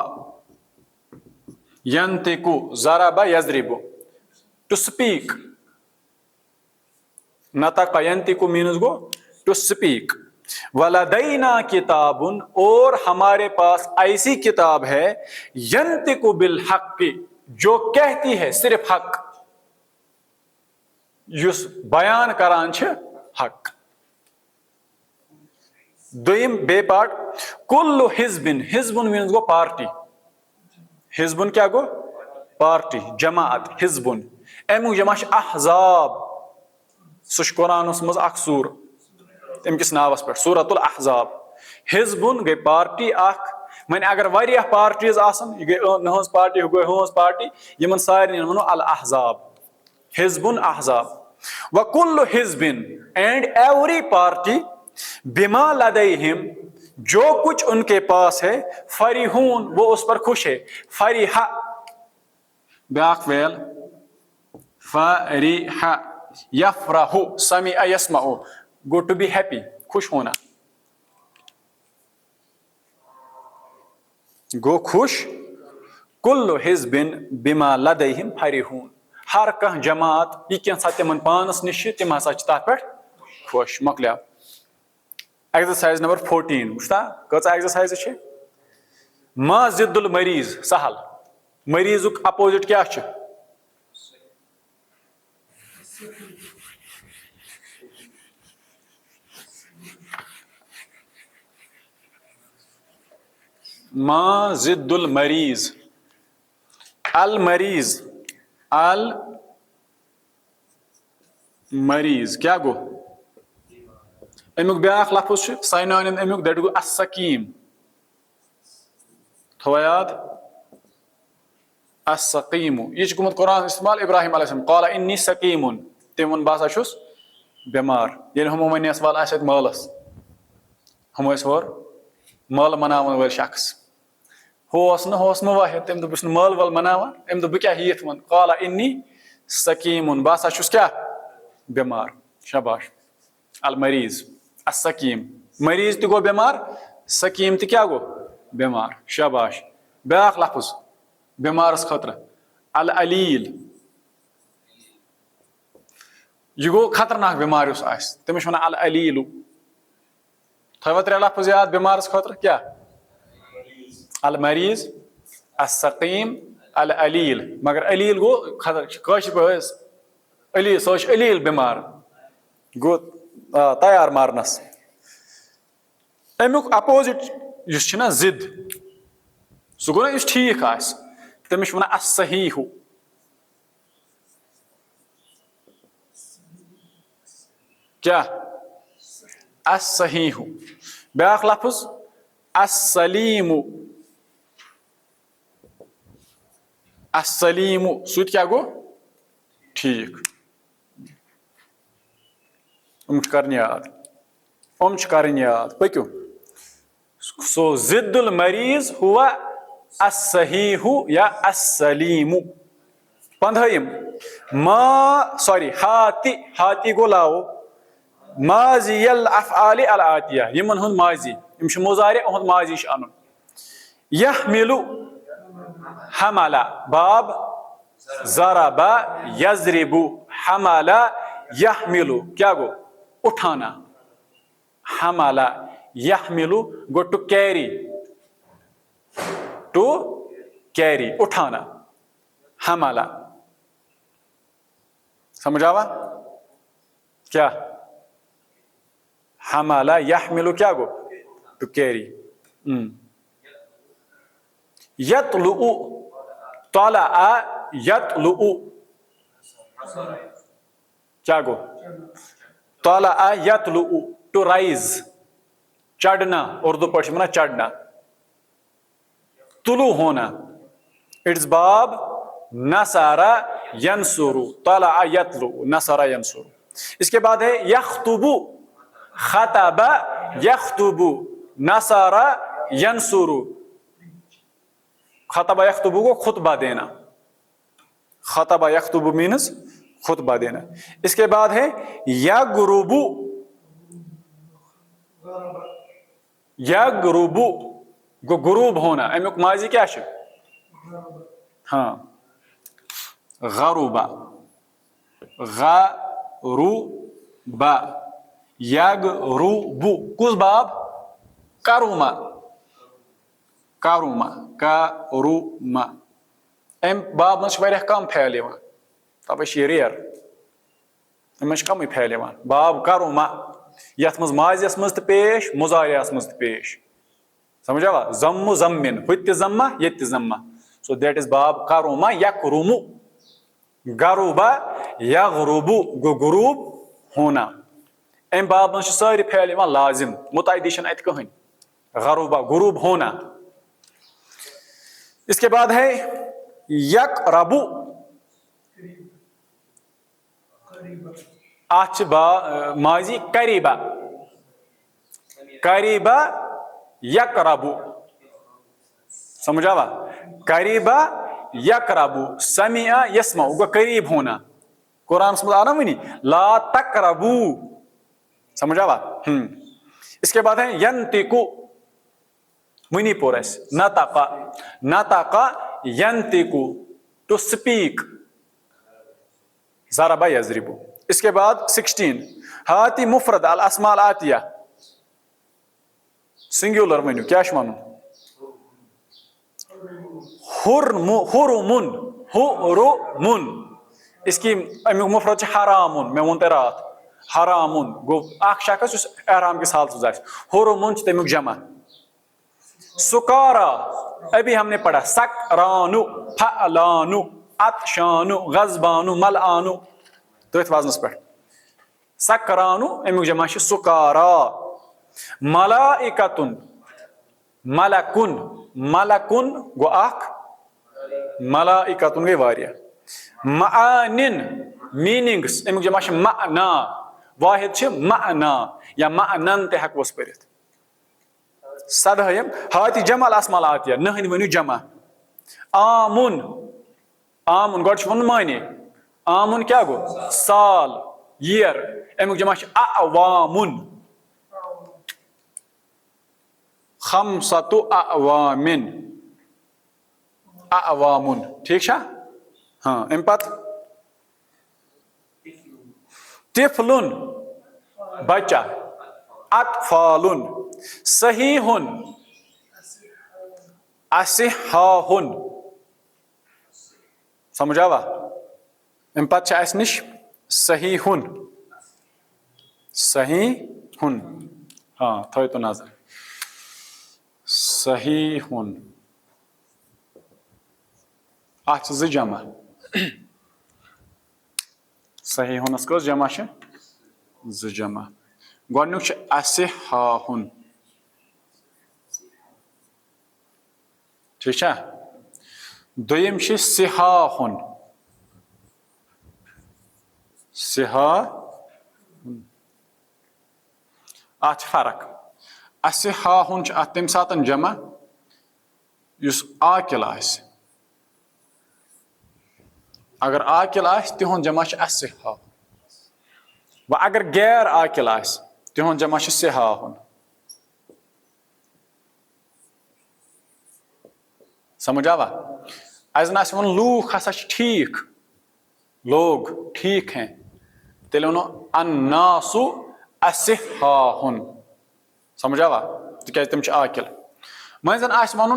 यंतिकु ज़रबा यज़रिबु टू स्पीक नतका यंतिकु मीन्स गो टू स्पीक वलदैना किताबुन और हमारे पास ऐसी किताब है यंतिकु बिल हक़्क़ि जो कहती है सिर्फ हक, युस बयान करान छ हक। दोयम बे पार्ट, कुल्लु हिजबिन, हिजबुन मीन्स गो पार्टी, हिजबुन क्या गो पार्टी, जमात हिजबुन, अमुक जमा अहजाब, सह कुरानस मज अख सूर तमिस नावस पे सूरतुल अहजाब। हिजबुन गई पार्टी अख, मन अगर वारिया पार्टीज आसन, यह गई नहज पार्टी, यह गई हज पार्टी, यमन सारे वनो अल अहजाब, हिजबुन अहजाब। व कुल्लु हिजबिन, एंड एवरी पार्टी, बिमा लदैहिम, जो कुछ उनके पास है, फरिहून, वो उस पर खुश है। फरिहा ब्याख वेल, फरिहा यफरहु, समीअ यस्मउ, गो टू बी हैप्पी, खुश होना, गो खुश। कुल्लु हिजबिन बिमा लदैहिम फरिहून, हर कह जमात यह क्या तिमन पानस निश तिम हसा तथ पे खुश। मकलिया एक्सरसाइज नंबर 14 वुचता कच एक्सरसाइज। मा जिद्दुल मरीज, सहल, मरीजुक अपोजिट क्या छ? मा जिद्दुल मरीज, अल मरीज, अल मरीज क्या गो? अमुक ब्याख लफ्ज साइनोनिम अमुक, दैट गो अस्सकीम, थोड़ा याद, अस्सकीमु, यह गुमुत कुरान इस्तेमाल इब्राहिम अलैहिस्सलाम, क़ाला इन्नी सकीमुन, तम वन बह हसा बेमार, ये हम वन वाल आस मालस, हम और माल मनावन वल शख्स, होस न वाहिद, तम दोप माल वाल मनावन, अम दोप क्या हीत वन, क़ाला इन्नी सकीमुन, बह हसा क्या बेमार। शाबाश। अल मरीज अस्सकीम, मरीज तो गो बेमार, सकीम तो क्या गो बेमार। शाबाश। ब्याख लफ्ज बेमारस खतर, अल अलील, यह गो खतरनाक बेमार तमिस वन अल अलीलु। थवा 3 लफ्ज याद बेमारस खतर, क्या? अल मरीज, अस्सकीम, अल अलील। मगर अलील गो खतर, अलील सह अलील बेमार, गो तैयार मारनस। अमुक अपोजिट जिद, सह गो ना ठीक तमिस वन अस्सहीहु। क्या? अस्सहीहु। ब्याख लफ्ज अस्सलीमु, अस्सलीमु सुत क्या गो ठीक। कर याद, कर याद, पक्यू। सो जिद्दुल मरीज हुआ अस्सहीहु या अस्सलीमु। 15 मा सॉरी हाती, हाती गो लाओ माजियल अफ़आल अल आतिया, यमन हुन माजी, यम छ मुजारे हुन माजी छ अनु। यहमिलु हमला, बाब ज़रबा यज़रिबु, हमला यहमिलु क्या गो उठाना, हमला यहमिलु गो टू कैरी, टू कैरी उठाना, हमला। समझ आवा क्या? हमला यहमिलु क्या गो टू कैरी। यतलु, तला यतलु क्या गो तला यतलु, टू राइज, चढ़ना, उर्दू पढ़ मना चढ़ना, तुलु होना। इट्स बाब नसारा यंसुरु, तला यतलु, नसारा यंसुरु। इसके बाद है यख्तुबु, खतबा यख्तुबु, नसारा यंसुरु। खतबा यख्तुबु को खुतबा देना, खतबा यख्तुबु मीन्स खुतबा देना। इसके बाद है यगरुबु, यगरुबु गो गुरूब होना, अमुक माजी क्या है? हाँ गरुबा, गरुबा, यगरुबु कुस बाब? करुमा, करुमा, करुमा। अम बाब मज कम फैल तवे रेयर अम कम फैल बाब करुमा यथ मज माजियस मज पेश मुजारियास मज पेश समझा जम्मु जम्मिन हुत जम्मा ये जम्मा सो दैट इज बाब करुमा यकरुमु गरुबा यगरुबु गुरूब होना अम बाब मज सारी फैल लाजिम मुतअद्दी अत कहीं गरुबा गुरूब होना। इसके बाद है यकरबु आच माजी करीबा करीबा यकरबु समझा वा करीबा यकरबु समिया यस्मा गो करीब होना कुरान में आना वनी ला तकरबू समझा वा। इसके बाद है यंतिकु मणिपुर नताका नताका यंतिकु टू स्पीक ज़रबा यज़रिबु। इसके बाद 16 हाती मुफरद अल अस्माल आतिया सिंगुलर वनु क्या वनु हुरुमुन हुरुमुन इसकी अमुक मुफरद हरामुन मैं वो रात हरामुन गो शख्स एहराम किस हालत हुरुमुन तमुक जमा सुकारा अभी हमने पढ़ा सकरानु फलानु अतशानु गजबानु मलानु तथ वजनस पे सकरानु अमुक जमा सुकारा मलाइकतुन मलकुन मलकुन गो मलाइकतुन गई वारिया मानिन मीनिंग्स अमुक जमा माना वाहिद माना या मानन ते हकवस पढ़ित सदहयम हाति जमल अस्माल आतिया नहन वनु जमा आमुन आमुन गोड वन माने आमुन क्या गो साल ईयर अमुक जमा अवामुन खमसतु अवामिन अवामुन ठीक छा हाँ अम पत तिफलुन बच्चा अतफालुन सहीहुन असिहाहुन समझा वा अम पत निश सहीहुन सहीहुन हाँ थो तो नजर सहीहुन अत ज जमा सहीहुनस कस जमा ज जमा गोडनुक असिहाहुन ठीक है दोयम सिहाहुन सिहा अत फर्क असिहाहुन अत तम सात जमा युस आकिल आस अगर आकिल आस तिहुन जमा असिहा व अगर गैर आकिल आस तिहुन जमा सिहाहुन समझ आवा अजन वन लूख हसा ठीक लोग ठीक हैं तेल वनो अन्नासु असिहाहुन समझ आवा तिक तम आकिल मजन वन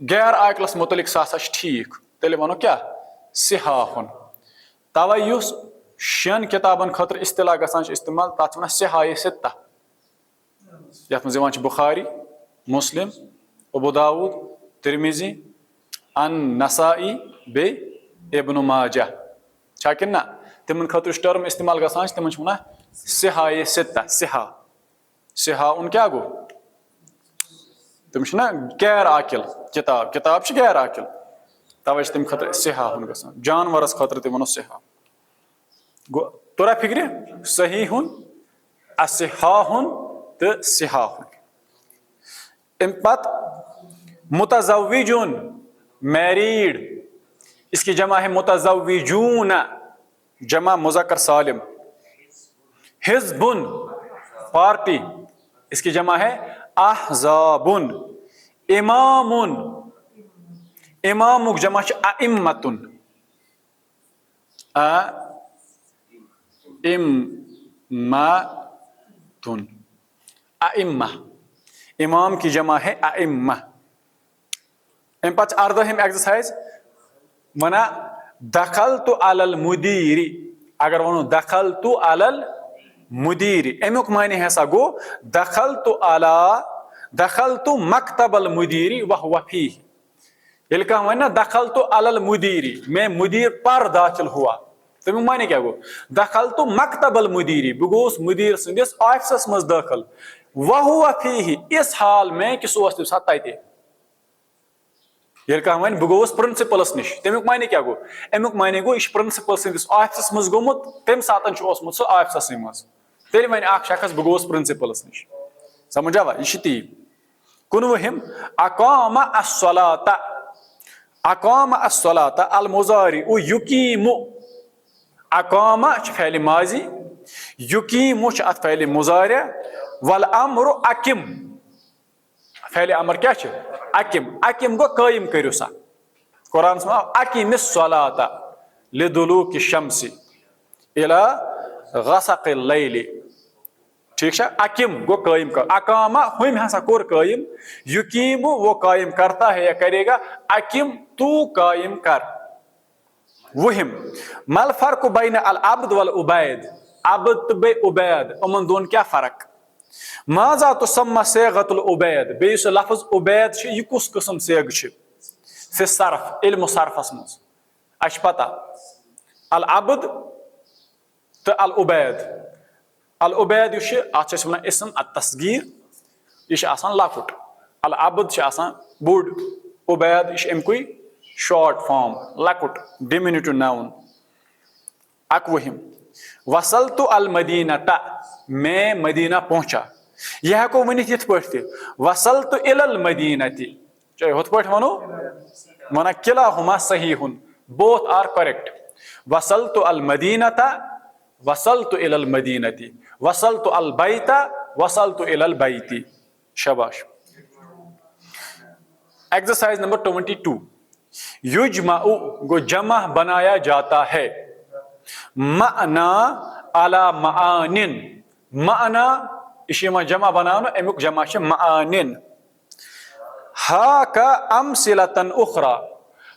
गैर आकिलस मुतलिक सह ठीक तेल वनो क्या सिहाहुन तवे युस शेन किताबन खतर इस्तिला गसान इस्तेमाल तथ वन सिहाए सित्ता यथ मज यवान बुखारी मुस्लिम अबू दाऊद तिरमिजी अन नसाई बे इब्न माजा छा कि ना तिमन खतर टर्म इस्तेमाल गसान तिमन वन सिहाए सित्ता सिहा सिहा उन क्या गो तम गैर आकिल किताब किताब गैर आकिल तवे तम खतर सिहाहुन गसान जानवरस खतर ते वनो सिहा गो तोरा फिक्र सहीहुन असिहाहुन तो सिहाहुन अम पत मुतज़व्विजुन मैरिड इसकी जमा है मुतज़व्विजून जमा मुज़क्कर सालिम हिज़्बुन पार्टी इसकी जमा है अहज़ाबुन इमामुन इमामुक जमा अइम्मतुन इम्मातुन अइम्मा इमाम की जमा है अइम्मा अम पत अर्दहम एक्सरसाइज वना दखल तो अलल मुदीरी, अगर वनो दखल तो अलल मुदीरी, अमुक माने हसा गो दखल तो मकतबल मुदीरी वह वफी। ये कह वन दखल तो अलल मुदीरी, मैं मुदीर पर दाखिल हुआ, तमुक माने क्या गो दखल तो मकतबल मुदीरी, बह गोस मुदीर संदिस ऑफिसस मज दाखिल, वह वफी, इस हाल में कि सह तम साथ तते। ये कह वन बह गोस प्रिंसिपलस निश, तमुक माने क्या गो, अमुक माने गो यह प्रिंसिपल संदिस ऑफिसस मज गोमुत, तम सात सह ऑफिसस मज, तेल वन अख शख्स बह गोस प्रिंसिपलस निश। समझ आवा, यह ती 19 अकाम अस्सलाता, अकाम अस्सलाता अल मुजारी उ युकीमु, अकाम फ़ैल माजी, युकीमु अत फ़ैल मुजारे, वल अम्रु अकिम, फ़ैल अमर क्या अकिम, अकिम गो कायम करो सा, कुरान में अकिम सलाता लिदुलूक शम्सी इला गसक़िल लैली, ठीक है, अकिम गो कायम कर, अकामा हम हसा कोर कायम, युकीम वो कायम करता है या करेगा, अकिम तू कायम कर। वहिम मल फर्क बैन अल अब्द वल उबैद, अब्द बे उबैद उमन दोन क्या फर्क, माजा तो सम्मा सेगतुल उबैद, बे यह लफ्ज उबैद यह कुस किस्म सेग फि सर्फ इल्म सर्फस मज अश पता अल अब्द तो अल उबैद, अल उबैद अत इसम अत तस्गीर, यह लकुट, अल अब्द बोड़, उबैद यह अमुक शॉर्ट फॉर्म लकुट डिमिनिटिव नाउन। 21 वसल तो अल मदीनता, मैं मदीना पहुंचा, यह हेको वनित यथ पठ वसल तो इलल मदीनती, चाहे हुत पठ वनो वना किला हुमा सहीहुन, बोथ आर करेक्ट, वसल तो अल मदीनता, वसल तो इलल मदीनती, वसल तो अल बैता, वसल तो इलल बैती। शाबाश। एक्सरसाइज नंबर 22 युजमाउ को जमा बनाया जाता है, माना अला मानिन, माना इशमा जमा बनाना, अमुक जमा मानिन। हा का अमसिलतन उखरा,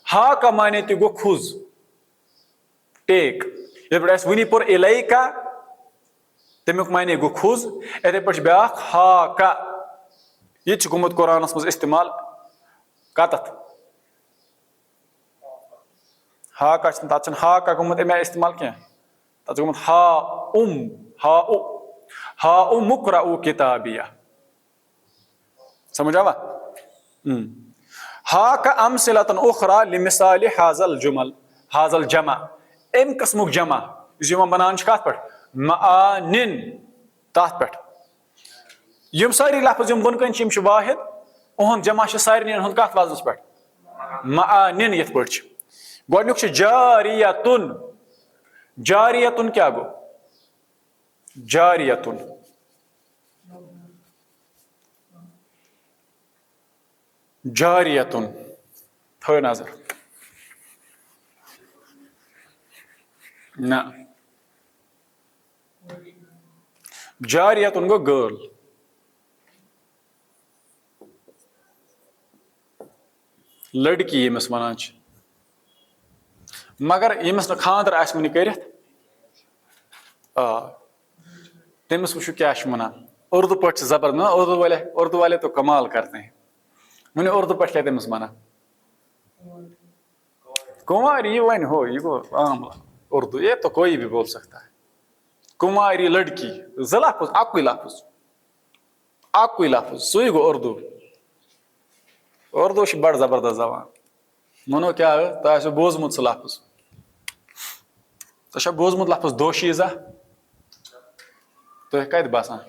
हा का माने तो गो खुज टेक, ये वनी पुर इलई का तमुक माने गो खुज, इथे पे ब्या हा का, यह गुमुत कुरानस मज इस्तेमाल कतत हा का, तथ हा का गुमुत अमे इस्तेमाल क्या, तथ गुमुत हा मुकरउ किताबिया। समझ आवा, हा का अमसिलतन उखरा लिमिसाल हाजल जुमल, हाजल जमा, अम किस्मुक जमा यह बनान कत पे मानिन, तथ पे यम सारी लफ्ज यम बुन कन वाहिद, उहद जमा सारे कत वजनस पे मानिन, ये पे गोडनुक जारियतुन, जारियतुन क्या गो, जारियतुन जारियतुन थो नजर ना, जारियतुन गो गर्ल, लड़की यमिस वनान, मगर यमिस न खानदर आस वुन करित, तमिस वो क्या वनान उर्दू पे जबर ना, उर्दू वाले तो कमाल करते हैं, मैंने उर्दू पे क्या तमिस वनान, कुमारी, ये वन हो, ये को आम उर्दू, ये तो कोई भी बोल सकता है, कुमारी लड़की लफ्ज अक्वी लफ्ज सुई गो उर्दू, उर्दू बड़ जबरदस्त जबान, मनो क्या तो बोजमुत सह लफ्ज, तो बोजमुत लफ्ज दोशीजा, तो कत बसान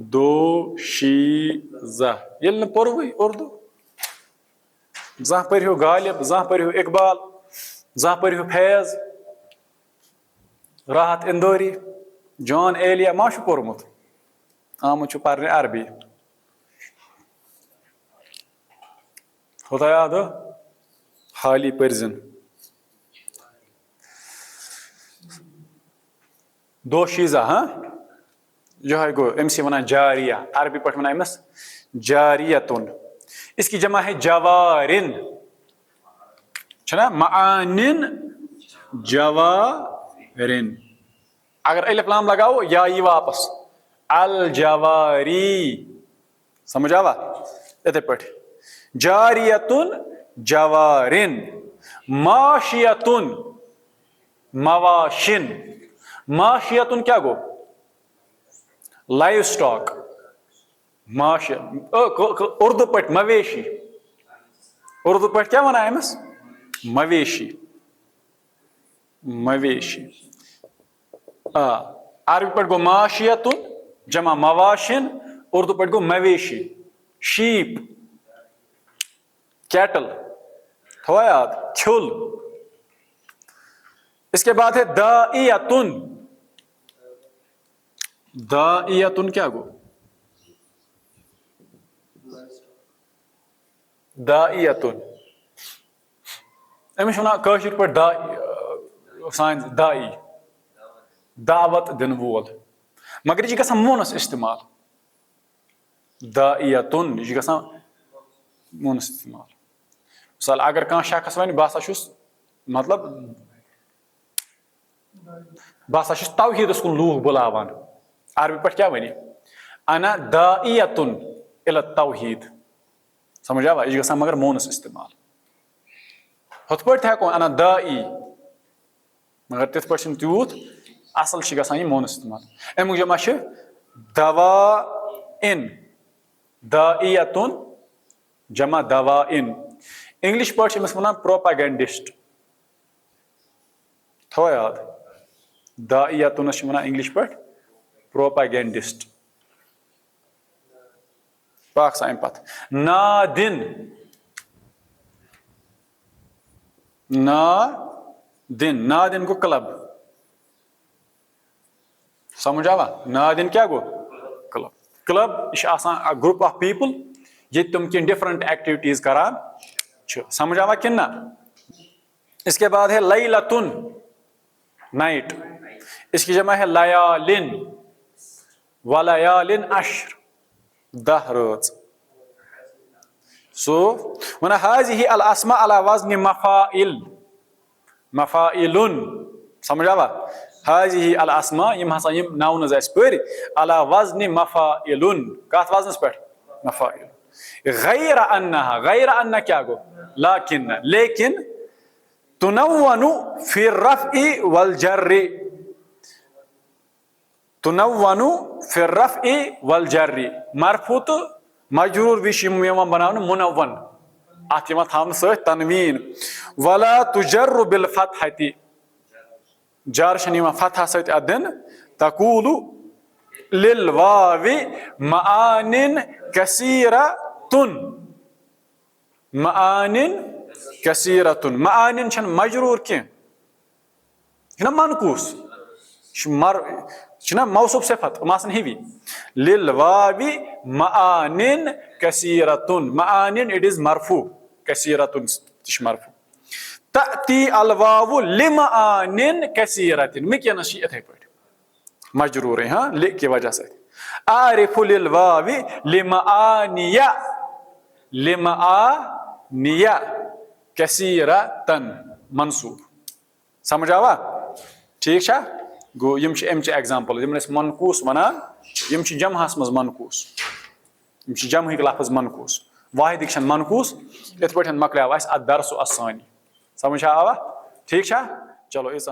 दोशीजा, ये पोरवै उर्दू, जहाँ पर्यो गालिब, जहाँ पर्यो इकबाल, जहाँ पर्यो फैज, राहत इंदौरी, जॉन एलिया मा पोरमुत, आमुत पर्ने अरबी, होता याद हाली परजन, दोशीजा, हाँ यह गो अमस वनान जारिया, अरबी पे वनान अमस जारियतुन, इसकी जमा है जवारिन, मआनिन जवारिन। अगर अलिफ लाम लगाओ या ये वापस अल जवारी, समझ आवा? इथे पे जारियतुन जवारिन, माशियतुन मवाशिन। माशियतुन क्या गो? Livestock. माशिया उर्दू पे मवेशी, उर्दू पे क्या वना अमिस? मवेशी, मवेशी। अरबी पे गो माशियतुन जमा मवाशिन, उर्दू पे गो मवेशी, शीप, कैटल, थोड़ा याद, खुल। इसके बाद है दाइयतुन। दाइयतुन क्या गो? दाइयतुन अमिस वना कशिर पे सान दाई, दावत दिन वोल, मगर यह गसान मोनस इस्तेमाल। दाइयतुन यह गसान मोनस इस्तेमाल। मिसाल अगर कह शख्स वन बह मतलब बह तौहीदस कुन लूख बुलावान, अरबी पे क्या वनी? अना दाइयतुन इला तौहीद, समझ आवा? यह गसान मगर मोनस इस्तेमाल। हुत पे हेको अना दाई, मगर तिथ पे तूत असल गसान यह मोनस इस्तेमाल। अमुक जमा दवा इन, दाइयतुन जमा दवा इन। इंग्लिश पे वन प्रोपेगेंडिस्ट, थो याद। दाइयतुन वन इंग्लिश पे प्रोपेगेंडिस्ट। पाक सा पत नादिन, नादिन, नादिन गो क्लब, समझ आवा? नादिन क्या गो? क्लब। क्लब यह ग्रुप ऑफ पीपल ये तुम किन डिफरेंट एक्टिविटीज करान, समझ आवा कि ना? इसके बाद है लैलतुन, नाइट। इसकी जमा है लयालिन, वलयालिन अश्र, 10 रात। सो वन हाज़िही अल अस्मा अला वज़्न मफ़ाइल, मफ़ाइलुन, समझ आवा? हाज़िही अल अस्मा यम हसा यम नाउन्स अस पर अला वज़्न मफ़ाइलुन, कत वज़नस पे? मफ़ाइल। गैर अन्नहा, गैर अन्ना क्या गो? लाकिन, लेकिन। तुनव्वनु फिर रफ़ई वल जर्री, तुनव्वनु फिर रफ़ई वल जर्री। मरफू तो मजरूर विश बनावन मुनव्वन, अत थावन सत तनवीन। वला तुजर्रु बिल फतहति, जार फतह सत दिन। तकूलु लिल वावी मआनिन कसीरतुन, मआनिन कसीरतुन। मआनिन छन मजरूर के मनकूस, मौसूफ सिफत मासन हिवी। लिल वावी मआनिन कसीरतुन, मआनिन इट इज मरफू, कसीरतुन मरफू। तअती अल वावु लिमआनिन कसीरतिन, मिक्यनस इथे पे मजरूर है, हाँ लि की वजह से। आरिफु लिल वावी लिमआनिया, लिमआनिया कसीरतन मंसूब, समझ आवा? ठीक छा? गो यम एग्जाम्पल यम मनकूस वनान, यम जमहस मज मनकूस, यम जमहिक लफ्ज मनकूस, वाहिदिक मनकूस। इत पे मकलाव अस दरस असानी, समझ आवा? ठीक छा? चलो इस